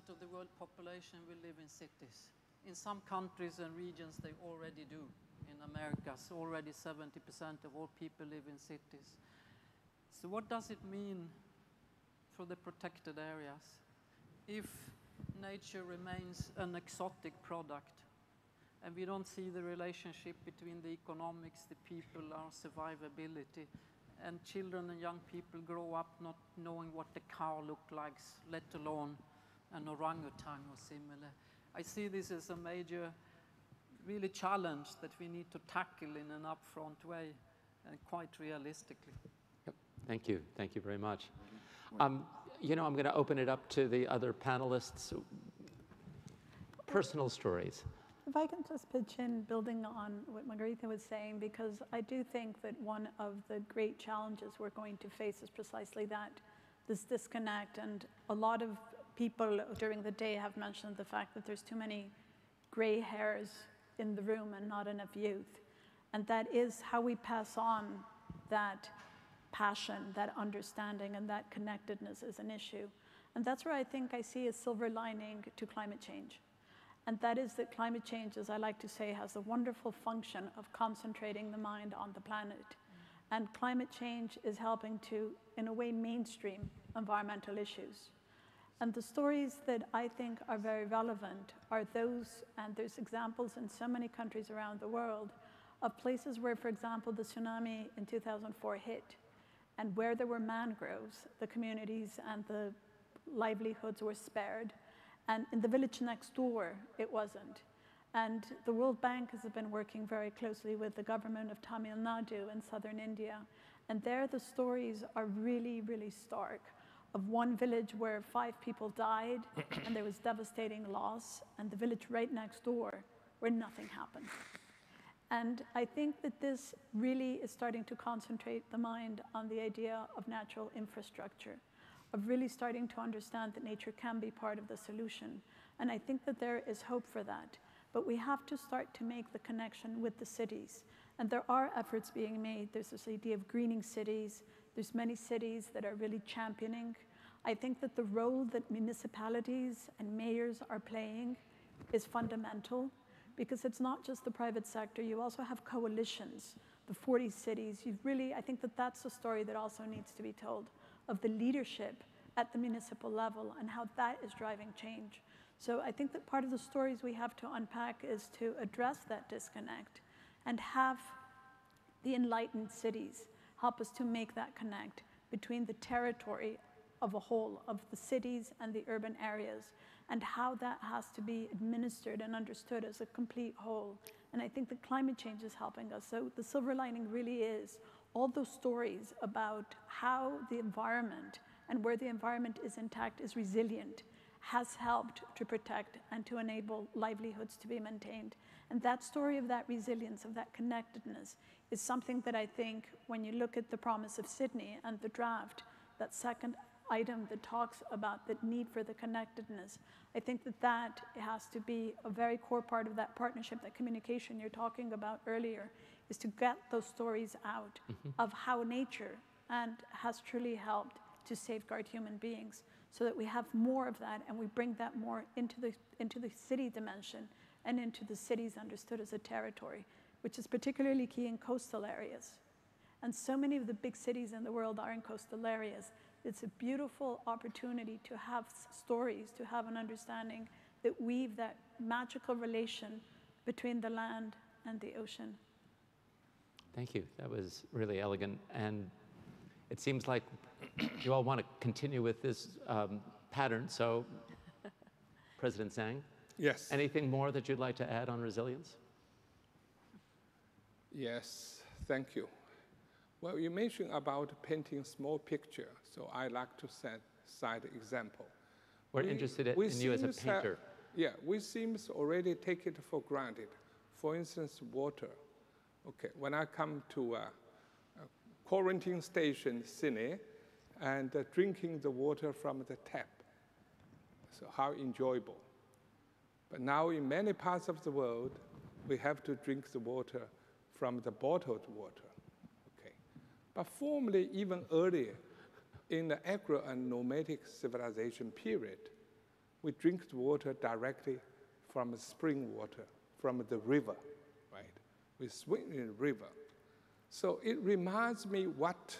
Speaker 10: of the world population will live in cities. In some countries and regions they already do. In America, so already 70% of all people live in cities. So what does it mean for the protected areas if nature remains an exotic product and we don't see the relationship between the economics, the people, our survivability, and children and young people grow up not knowing what the cow looks like, let alone an orangutan or similar. I see this as a major really challenge that we need to tackle in an upfront way and quite realistically.
Speaker 2: Yep. Thank you very much. You know, I'm going to open it up to the other panelists. Personal stories.
Speaker 11: If I can just pitch in, building on what Margarita was saying, because I do think that one of the great challenges we're going to face is precisely that, this disconnect. And a lot of people during the day have mentioned the fact that there's too many gray hairs in the room and not enough youth. And that is how we pass on that passion, that understanding, and that connectedness is an issue. And that's where I think I see a silver lining to climate change. And that is that climate change, as I like to say, has the wonderful function of concentrating the mind on the planet. And climate change is helping to, in a way, mainstream environmental issues. And the stories that I think are very relevant are those, and there's examples in so many countries around the world, of places where, for example, the tsunami in 2004 hit, and where there were mangroves, the communities and the livelihoods were spared. And in the village next door, it wasn't. And the World Bank has been working very closely with the government of Tamil Nadu in southern India. And there the stories are really, really stark, of one village where 5 people died and there was devastating loss, and the village right next door where nothing happened. And I think that this really is starting to concentrate the mind on the idea of natural infrastructure, of really starting to understand that nature can be part of the solution. And I think that there is hope for that. But we have to start to make the connection with the cities. And there are efforts being made. There's this idea of greening cities. There's many cities that are really championing. I think that the role that municipalities and mayors are playing is fundamental, because it's not just the private sector. You also have coalitions, the 40 cities. I think that that's a story that also needs to be told, of the leadership at the municipal level and how that is driving change. So I think that part of the stories we have to unpack is to address that disconnect and have the enlightened cities help us to make that connect between the territory of a whole, of the cities and the urban areas, and how that has to be administered and understood as a complete whole. And I think that climate change is helping us. So the silver lining really is all those stories about how the environment and where the environment is intact, is resilient, has helped to protect and to enable livelihoods to be maintained. And that story of that resilience, of that connectedness, is something that I think when you look at the promise of Sydney and the draft, that second item that talks about the need for the connectedness, I think that that has to be a very core part of that partnership, that communication you're talking about earlier, is to get those stories out of how nature has truly helped to safeguard human beings, so that we have more of that and we bring that more into the city dimension and into the cities understood as a territory, which is particularly key in coastal areas. And so many of the big cities in the world are in coastal areas. It's a beautiful opportunity to have stories, to have an understanding that weave that magical relation between the land and the ocean.
Speaker 2: Thank you. That was really elegant. And it seems like you all want to continue with this pattern, so President Zhang.
Speaker 8: Yes.
Speaker 2: Anything more that you'd like to add on resilience?
Speaker 8: Yes, thank you. Well, you mentioned about painting small picture, so I like to cite example.
Speaker 2: We're interested in you as a painter.
Speaker 8: Yeah, we seem to already take it for granted. For instance, water. Okay, when I come to a quarantine station, Sydney, and drinking the water from the tap, so how enjoyable. But now in many parts of the world, we have to drink the water from the bottled water. Okay. But formerly, even earlier, in the agro and nomadic civilization period, we drink the water directly from spring water, from the river, right? We swim in the river. So it reminds me what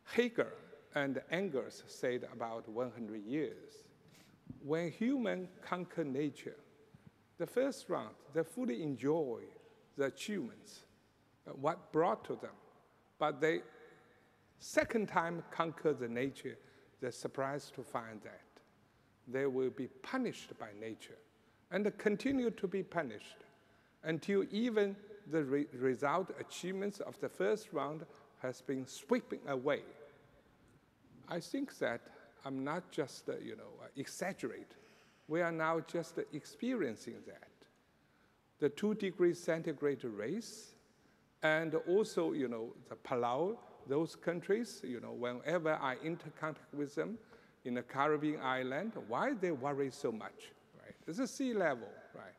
Speaker 8: Hegel and Engels said about 100 years. When humans conquer nature, the first round, they fully enjoy the achievements, what brought to them. But they, second time conquer the nature, they're surprised to find that they will be punished by nature and continue to be punished until even the result achievements of the first round has been sweeping away. I think that I'm not just, exaggerate. We are now just experiencing that. The 2 degrees centigrade race, and also, the Palau, those countries, whenever I enter contact with them in the Caribbean island, why they worry so much, right? It's a sea level, right?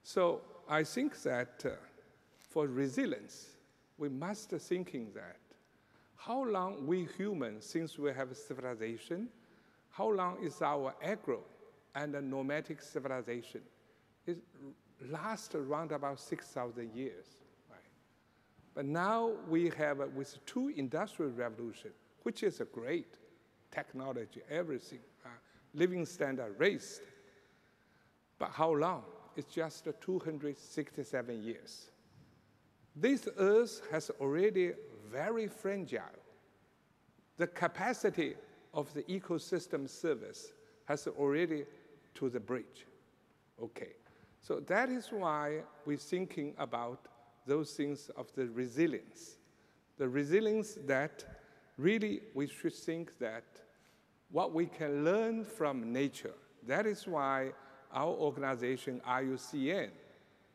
Speaker 8: So I think that for resilience, we must thinking that how long we humans, since we have civilization, how long is our agro and nomadic civilization? It lasts around about 6,000 years, right? But now we have, with 2 industrial revolutions, which is a great technology, everything, living standard raised. But how long? It's just 267 years. This Earth has already very fragile. The capacity of the ecosystem service has already to the bridge. Okay, so that is why we're thinking about those things of the resilience. The resilience that really we should think that what we can learn from nature. That is why our organization, IUCN,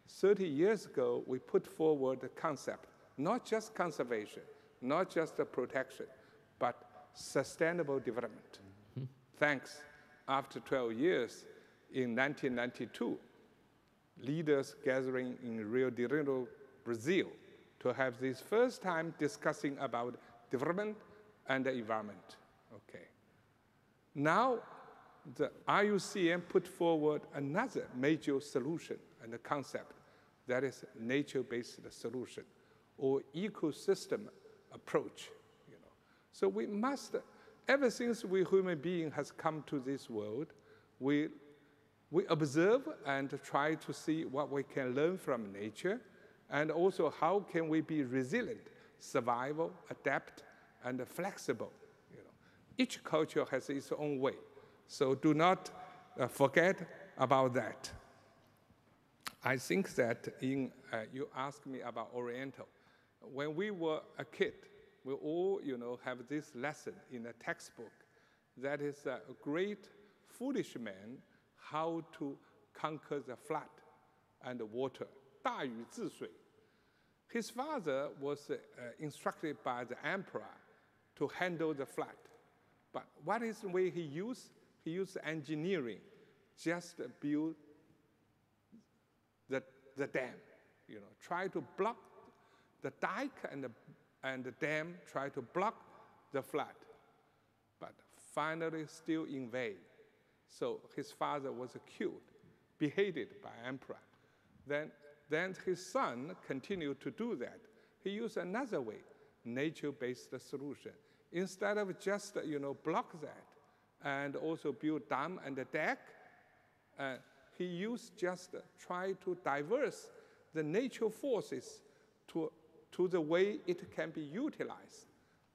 Speaker 8: 30 years ago, we put forward the concept, not just conservation, not just the protection, but sustainable development. Mm-hmm. Thanks. After 12 years, in 1992, leaders gathering in Rio de Janeiro, Brazil, to have this first time discussing about development and the environment. Okay. Now, the IUCN put forward another major solution and a concept that is nature-based solution or ecosystem approach. So we must, ever since we human being has come to this world, we observe and try to see what we can learn from nature, and also how can we be resilient, survival, adapt, and flexible. Each culture has its own way, so do not forget about that. I think that you asked me about Oriental. When we were a kid, we all have this lesson in a textbook that is a great foolish man how to conquer the flood and the water. 大禹治水. His father was instructed by the emperor to handle the flood. But what is the way he used? He used engineering, just build the dam. Try to block the dike and the dam, try to block the flood. But finally, still in vain. So his father was killed, beheaded by emperor. Then his son continued to do that. He used another way, nature-based solution. Instead of just block that and also build dam and a deck, he used just try to diverse the nature forces to the way it can be utilized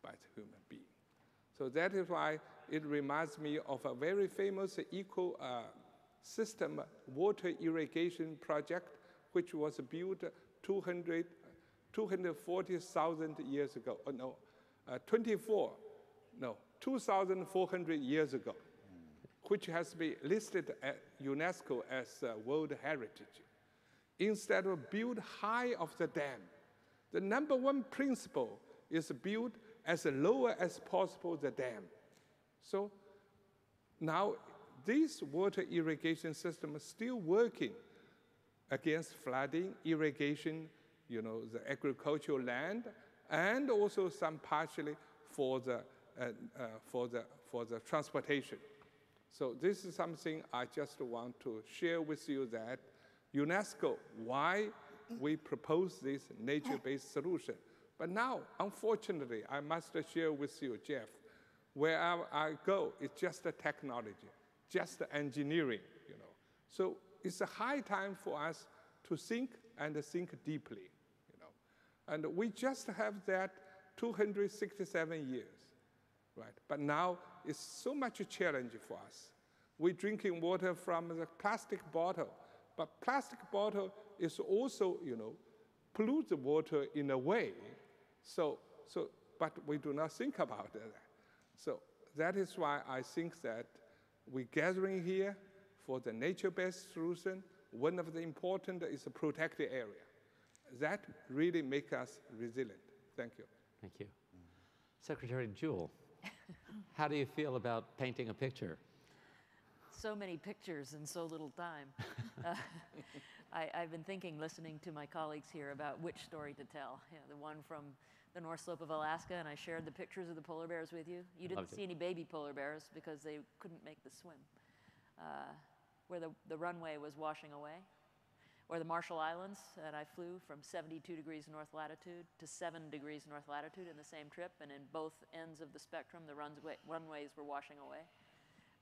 Speaker 8: by the human being. So that is why it reminds me of a very famous system water irrigation project, which was built 240,000 years ago. 2,400 years ago, which has been listed at UNESCO as World Heritage. Instead of build high of the dam, the number one principle is build as low as possible the dam. So now this water irrigation system is still working against flooding, irrigation, the agricultural land, and also some partially for the transportation. So this is something I just want to share with you that UNESCO, why we propose this nature-based solution. But now, unfortunately, I must share with you, Jeff, wherever I go, it's just a technology, just engineering, So it's a high time for us to think and think deeply, And we just have that 267 years, right? But now it's so much a challenge for us. We're drinking water from the plastic bottle, but plastic bottle is also, pollute the water in a way. But we do not think about that. So that is why I think that we're gathering here for the nature-based solution. One of the important is a protected area. That really makes us resilient. Thank you.
Speaker 2: Thank you. Secretary Jewell, how do you feel about painting a picture?
Speaker 7: So many pictures in so little time. I've been thinking, listening to my colleagues here, about which story to tell. The one from the North Slope of Alaska, and I shared the pictures of the polar bears with you. You didn't see any baby polar bears because they couldn't make the swim. Where the runway was washing away. Or the Marshall Islands, and I flew from 72 degrees north latitude to 7 degrees north latitude in the same trip, and in both ends of the spectrum, the runways were washing away.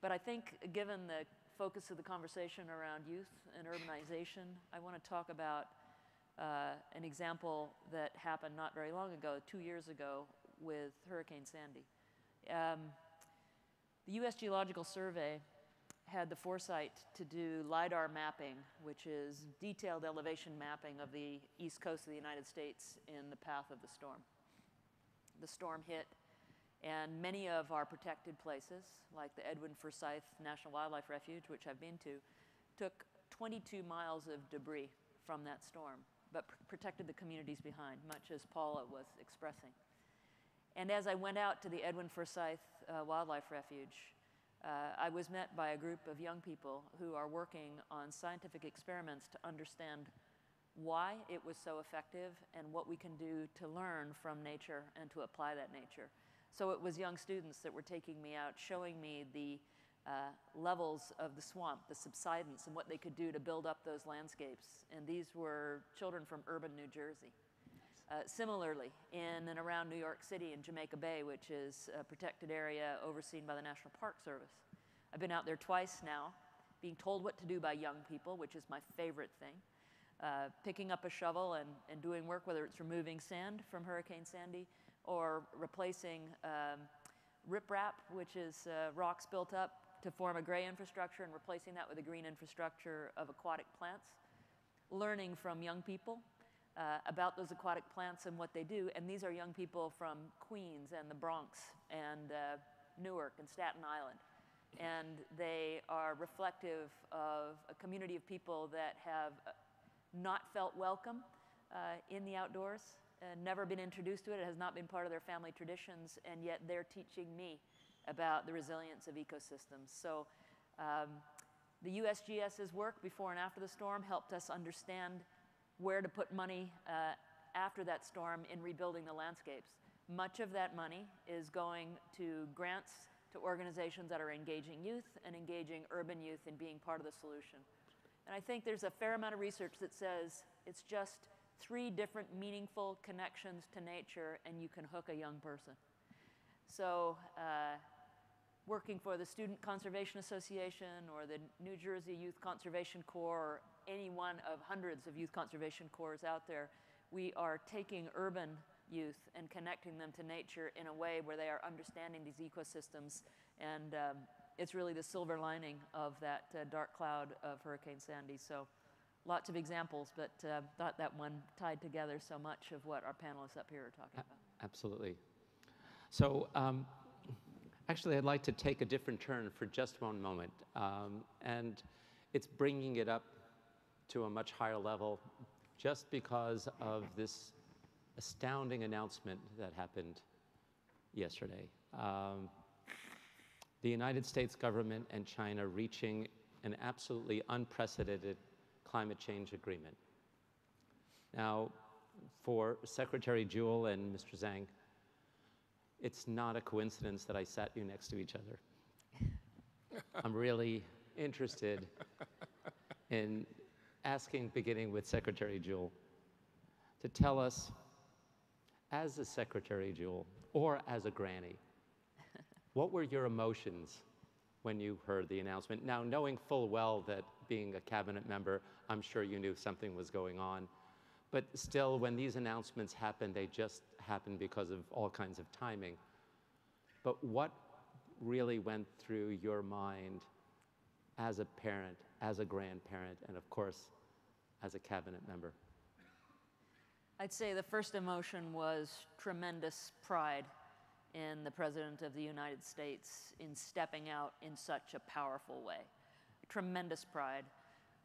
Speaker 7: But I think, given the focus of the conversation around youth and urbanization, I want to talk about an example that happened not very long ago, 2 years ago, with Hurricane Sandy. The U.S. Geological Survey had the foresight to do LIDAR mapping, which is detailed elevation mapping of the east coast of the United States in the path of the storm. The storm hit, and many of our protected places, like the Edwin Forsyth National Wildlife Refuge, which I've been to, took 22 miles of debris from that storm, but protected the communities behind, much as Paula was expressing. And as I went out to the Edwin Forsyth Wildlife Refuge, I was met by a group of young people who are working on scientific experiments to understand why it was so effective and what we can do to learn from nature and to apply that nature. So it was young students that were taking me out, showing me the levels of the swamp, the subsidence, and what they could do to build up those landscapes. And these were children from urban New Jersey. Similarly, in and around New York City and Jamaica Bay, which is a protected area overseen by the National Park Service. I've been out there twice now, being told what to do by young people, which is my favorite thing. Picking up a shovel and doing work, whether it's removing sand from Hurricane Sandy or replacing riprap, which is rocks built up to form a gray infrastructure, and replacing that with a green infrastructure of aquatic plants. Learning from young people about those aquatic plants and what they do. And these are young people from Queens and the Bronx and Newark and Staten Island. And they are reflective of a community of people that have not felt welcome in the outdoors, never been introduced to it. It has not been part of their family traditions, and yet they're teaching me about the resilience of ecosystems. So the USGS's work before and after the storm helped us understand where to put money after that storm in rebuilding the landscapes. Much of that money is going to grants to organizations that are engaging youth and engaging urban youth in being part of the solution. And I think there's a fair amount of research that says it's just 3 different meaningful connections to nature and you can hook a young person. So working for the Student Conservation Association or the New Jersey Youth Conservation Corps or any one of hundreds of youth conservation corps out there, we are taking urban youth and connecting them to nature in a way where they are understanding these ecosystems and it's really the silver lining of that dark cloud of Hurricane Sandy. So lots of examples, but thought that one tied together so much of what our panelists up here are talking about.
Speaker 2: Absolutely. So actually, I'd like to take a different turn for just one moment. And it's bringing it up to a much higher level just because of this astounding announcement that happened yesterday. The United States government and China reaching an absolutely unprecedented climate change agreement. Now, for Secretary Jewell and Mr. Zhang, it's not a coincidence that I sat you next to each other. I'm really interested in asking, beginning with Secretary Jewell, to tell us, as a Secretary Jewell, or as a granny, what were your emotions when you heard the announcement? Now, knowing full well that being a cabinet member, I'm sure you knew something was going on. But still, when these announcements happen, they just happen because of all kinds of timing. But what really went through your mind as a parent, as a grandparent, and of course, as a cabinet member?
Speaker 7: I'd say the first emotion was tremendous pride in the President of the United States in stepping out in such a powerful way. Tremendous pride.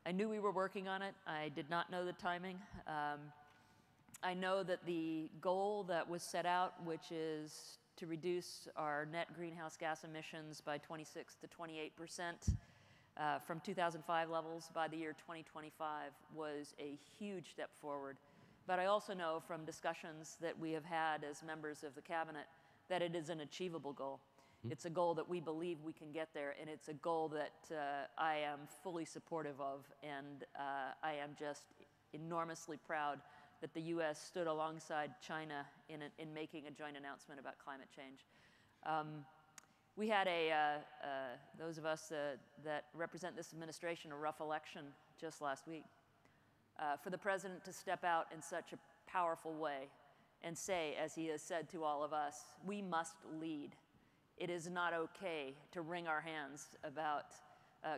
Speaker 7: I knew we were working on it. I did not know the timing. I know that the goal that was set out, which is to reduce our net greenhouse gas emissions by 26 to 28% from 2005 levels by the year 2025, was a huge step forward. But I also know from discussions that we have had as members of the cabinet that it is an achievable goal. It's a goal that we believe we can get there, and it's a goal that I am fully supportive of, and I am just enormously proud that the U.S. stood alongside China in making a joint announcement about climate change. We had those of us that represent this administration, a rough election just last week. For the President to step out in such a powerful way and say, as he has said to all of us, we must lead. It is not okay to wring our hands about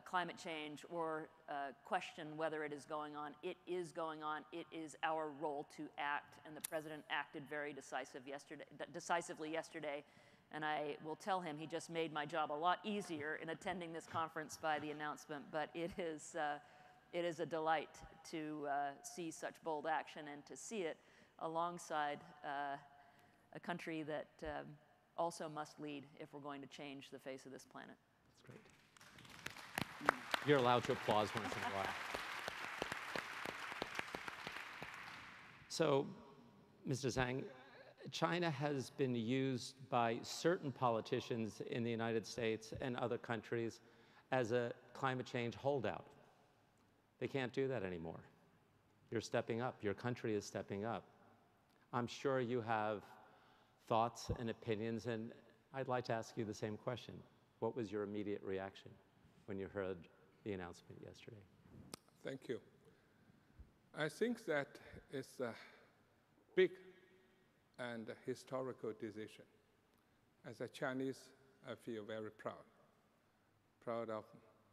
Speaker 7: climate change or question whether it is going on. It is going on. It is our role to act, and the President acted very decisively yesterday. And I will tell him he just made my job a lot easier in attending this conference by the announcement, but it is a delight to see such bold action and to see it alongside a country that also must lead if we're going to change the face of this planet.
Speaker 2: That's great. You're allowed to applause once in a while. So, Mr. Zhang, China has been used by certain politicians in the United States and other countries as a climate change holdout. They can't do that anymore. You're stepping up. Your country is stepping up. I'm sure you have thoughts and opinions, and I'd like to ask you the same question. What was your immediate reaction when you heard the announcement yesterday?
Speaker 8: Thank you. I think that it's a big and historical decision. As a Chinese, I feel very proud. Proud of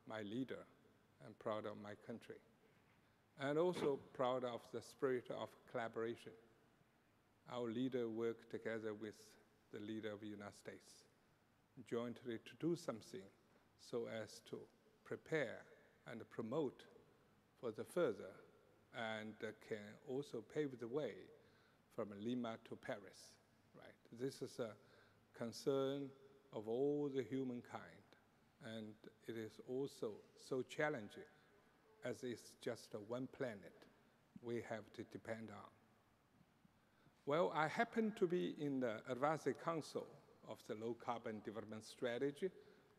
Speaker 8: my leader and proud of my country. And also proud of the spirit of collaboration. Our leader worked together with the leader of the United States jointly to do something so as to prepare and promote for the further and can also pave the way from Lima to Paris, right? This is a concern of all the humankind, and it is also so challenging as it's just one planet we have to depend on. Well, I happen to be in the Advisory Council of the Low Carbon Development Strategy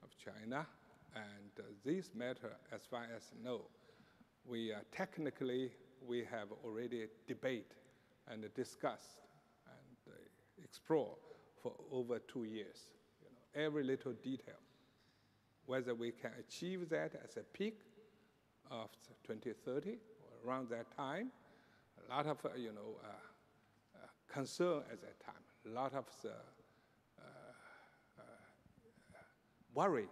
Speaker 8: of China, and this matter, as far as I know, we technically have already debated and discussed and explored for over 2 years. Every little detail, whether we can achieve that as a peak of 2030 or around that time. A lot of concern at that time, a lot of worry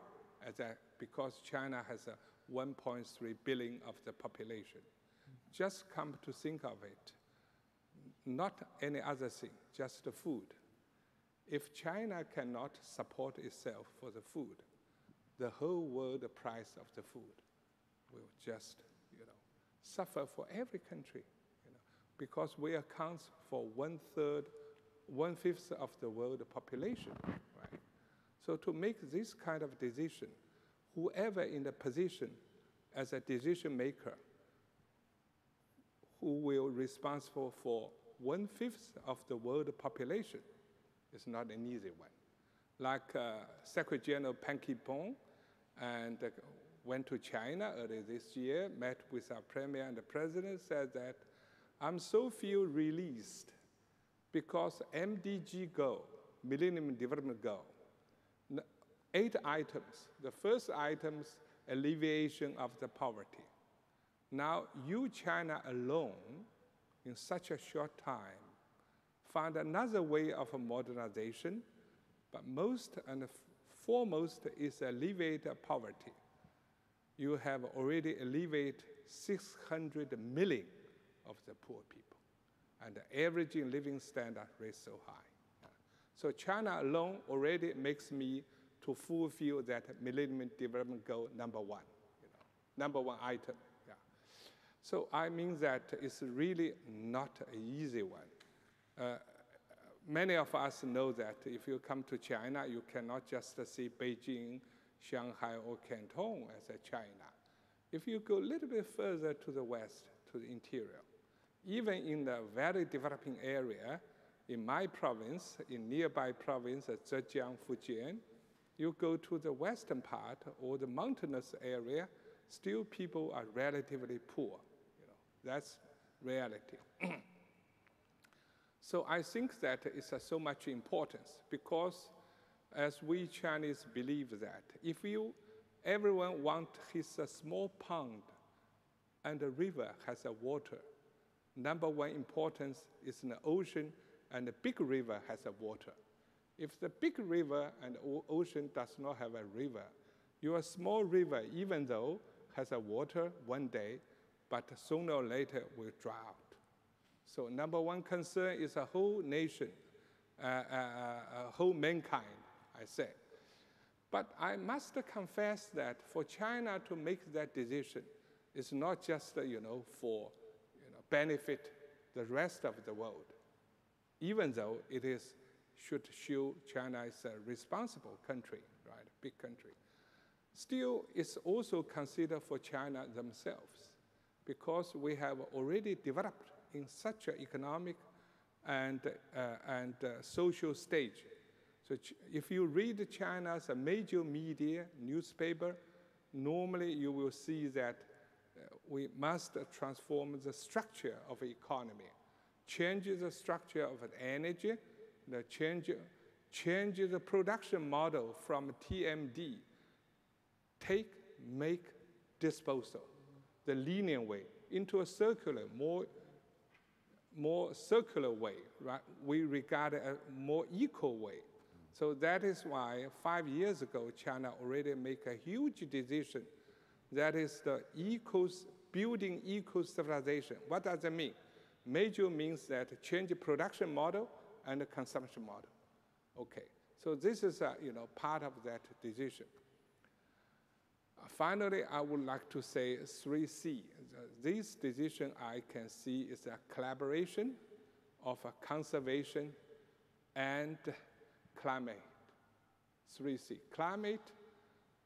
Speaker 8: because China has a 1.3 billion of the population. Just come to think of it, not any other thing, just the food. If China cannot support itself for the food, the whole world price of the food will just, suffer for every country, because we account for 1/5 of the world population, right? So to make this kind of decision, whoever in the position as a decision maker who will be responsible for 1/5 of the world population is not an easy one. Like Secretary General Pan Ki-moon and went to China earlier this year, met with our premier and the president, said that I'm so feel released because MDG goal, Millennium Development Goal, 8 items. The first item is alleviation of the poverty. Now, you, China alone, in such a short time, found another way of modernization, but most and foremost is alleviate poverty. You have already alleviated 600 million of the poor people, and the average living standard is so high. So China alone already makes me to fulfill that Millennium Development Goal #1, #1 item. Yeah. So I mean that it's really not an easy one. Many of us know that if you come to China, you cannot just see Beijing, Shanghai, or Canton as a China. If you go a little bit further to the west, to the interior, even in the very developing area, in my province, in nearby province, Zhejiang, Fujian, you go to the western part or the mountainous area, still people are relatively poor. That's reality. So I think that it's so much importance because as we Chinese believe that if everyone wants his small pond and a river has a water, #1 importance is an ocean and a big river has a water. If the big river and ocean does not have a river, your small river, even though has a water one day, but sooner or later will dry out. So #1 concern is a whole nation, whole mankind, I say. But I must confess that for China to make that decision, it's not just for benefit the rest of the world, even though it should show China is a responsible country, right, big country. Still, it's also considered for China themselves, because we have already developed in such an economic and social stage. So if you read China's major media, newspaper, normally you will see that we must transform the structure of the economy, change the structure of energy, change the production model from TMD, take, make, disposal, the linear way, into a circular, more circular way, right? We regard it as a more equal way. So that is why 5 years ago, China already made a huge decision. That is the building eco-civilization. What does that mean? Major means that change the production model and the consumption model. Okay, so this is part of that decision. Finally, I would like to say 3C. This decision I can see is a collaboration of conservation and climate. 3C, climate,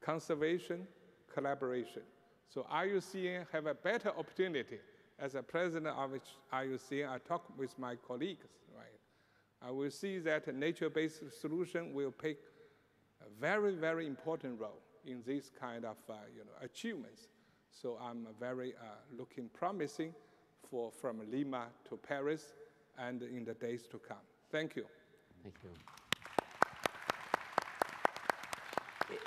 Speaker 8: conservation, collaboration. So IUCN have a better opportunity. As a president of IUCN, I talk with my colleagues, right? I will see that a nature-based solution will play a very, very important role in this kind of achievements. So I'm very looking promising from Lima to Paris and in the days to come. Thank you.
Speaker 2: Thank you.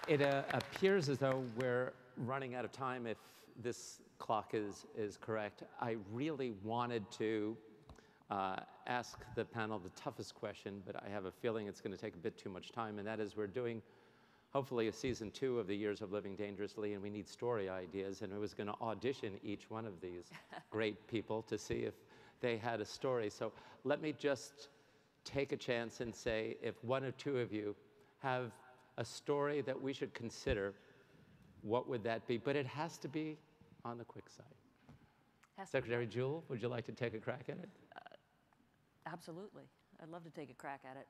Speaker 2: It appears as though we're running out of time if this clock is correct. I really wanted to ask the panel the toughest question, but I have a feeling it's going to take a bit too much time, and that is we're hopefully a season 2 of the Years of Living Dangerously, and we need story ideas, and I was going to audition each one of these great people to see if they had a story. So let me just take a chance and say, if one or two of you have a story that we should consider, what would that be? But it has to be on the quick side. Secretary Jewell, would you like to take a crack at it?
Speaker 7: Absolutely. I'd love to take a crack at it.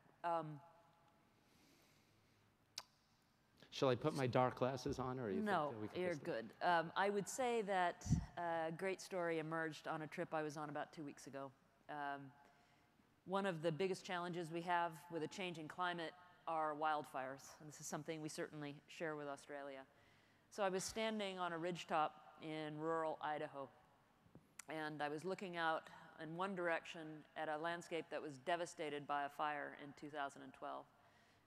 Speaker 2: Shall I put my dark glasses on, or you
Speaker 7: no,
Speaker 2: think that we can
Speaker 7: you're
Speaker 2: just...
Speaker 7: good. I would say that a great story emerged on a trip I was on about 2 weeks ago. One of the biggest challenges we have with a changing climate are wildfires, and this is something we certainly share with Australia. So I was standing on a ridgetop in rural Idaho, and I was looking out in one direction at a landscape that was devastated by a fire in 2012.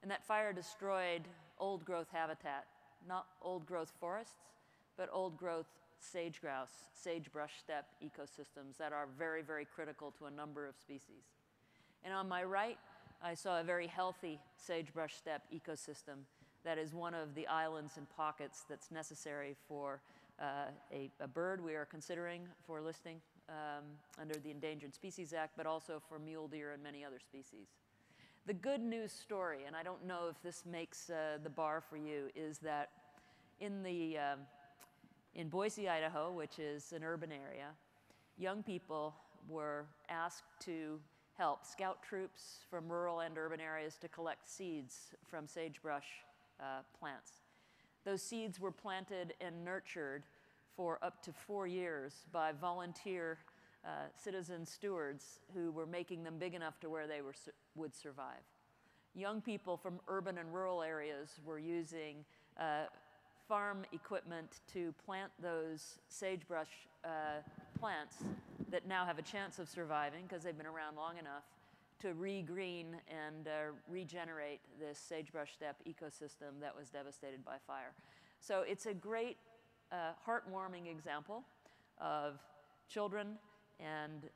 Speaker 7: And that fire destroyed old-growth habitat, not old-growth forests, but old-growth sage-grouse, sagebrush steppe ecosystems that are very, very critical to a number of species. And on my right, I saw a very healthy sagebrush steppe ecosystem that is one of the islands and pockets that's necessary for a bird we are considering for listing under the Endangered Species Act, but also for mule deer and many other species. The good news story, and I don't know if this makes the bar for you, is that in Boise, Idaho, which is an urban area, young people were asked to help scout troops from rural and urban areas to collect seeds from sagebrush plants. Those seeds were planted and nurtured for up to 4 years by volunteer citizen stewards who were making them big enough to where they would survive. Young people from urban and rural areas were using farm equipment to plant those sagebrush plants that now have a chance of surviving because they've been around long enough to regreen and regenerate this sagebrush steppe ecosystem that was devastated by fire. So it's a great heartwarming example of children and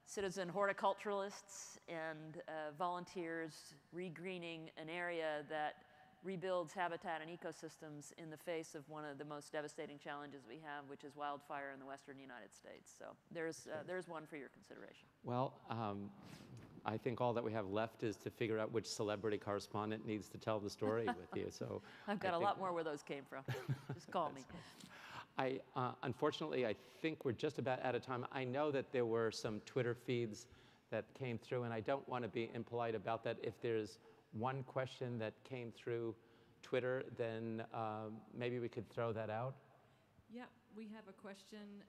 Speaker 7: citizen horticulturalists and volunteers regreening an area that rebuilds habitat and ecosystems in the face of one of the most devastating challenges we have, which is wildfire in the western United States. So there's one for your consideration.
Speaker 2: Well, I think all that we have left is to figure out which celebrity correspondent needs to tell the story with you. So
Speaker 7: I've got a lot more where those came from. Just call me.
Speaker 2: Unfortunately, I think we're just about out of time. I know that there were some Twitter feeds that came through, and I don't want to be impolite about that. If there's one question that came through Twitter, then maybe we could throw that out.
Speaker 12: Yeah, we have a question.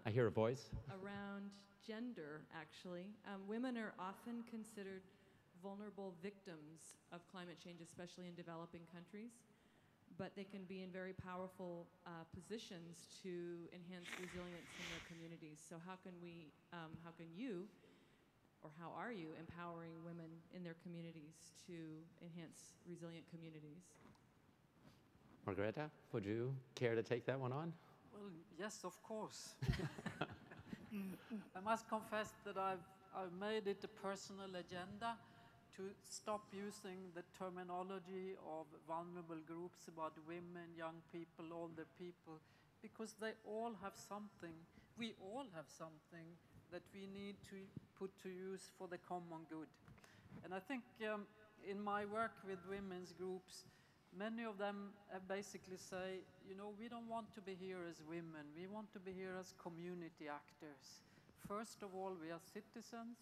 Speaker 2: I hear a voice.
Speaker 12: Around gender, actually. Women are often considered vulnerable victims of climate change, especially in developing countries, but they can be in very powerful positions to enhance resilience in their communities. So how can you, or how are you empowering women in their communities to enhance resilient communities?
Speaker 2: Margareta, would you care to take that one on?
Speaker 10: Well, yes, of course. I must confess that I've made it a personal agenda to stop using the terminology of vulnerable groups about women, young people, older people, because they all have something, we all have something that we need to put to use for the common good. And I think in my work with women's groups, many of them basically say, you know, we don't want to be here as women, we want to be here as community actors. First of all, we are citizens,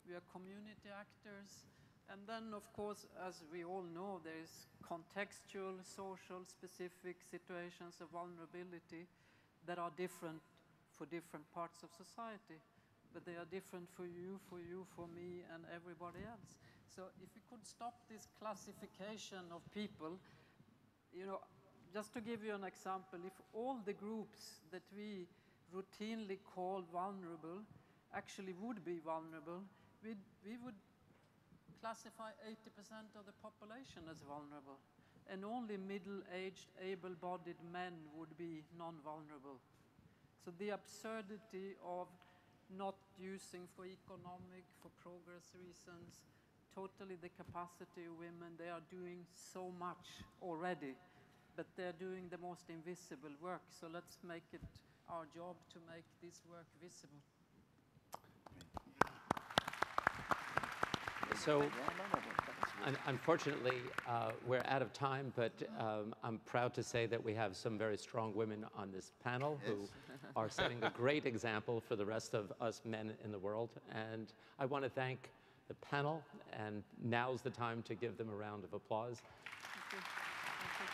Speaker 10: we are community actors, and then, of course, as we all know, there is contextual, social, specific situations of vulnerability that are different for different parts of society, but they are different for you, for me, and everybody else. So if we could stop this classification of people, you know, just to give you an example, if all the groups that we routinely call vulnerable actually would be vulnerable, we would classify 80% of the population as vulnerable, and only middle-aged, able-bodied men would be non-vulnerable. So the absurdity of not using for economic, for progress reasons, totally the capacity of women. They are doing so much already, but they're doing the most invisible work. So let's make it our job to make this work visible.
Speaker 2: So, unfortunately, we're out of time, but I'm proud to say that we have some very strong women on this panel who are setting a great example for the rest of us men in the world. And I want to thank the panel, and now's the time to give them a round of applause.
Speaker 10: Thank you. Thank you.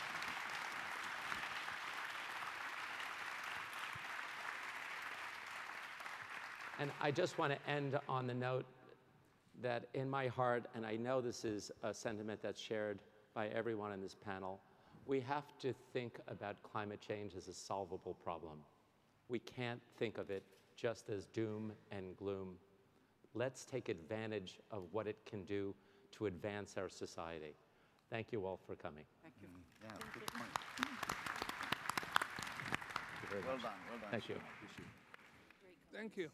Speaker 2: And I just want to end on the note that in my heart, and I know this is a sentiment that's shared by everyone on this panel, we have to think about climate change as a solvable problem. We can't think of it just as doom and gloom. Let's take advantage of what it can do to advance our society. Thank you all for coming.
Speaker 10: Thank you.
Speaker 9: Yeah, good point.
Speaker 2: Thank you very much.
Speaker 9: Well done.
Speaker 2: Thank you.
Speaker 8: Thank you.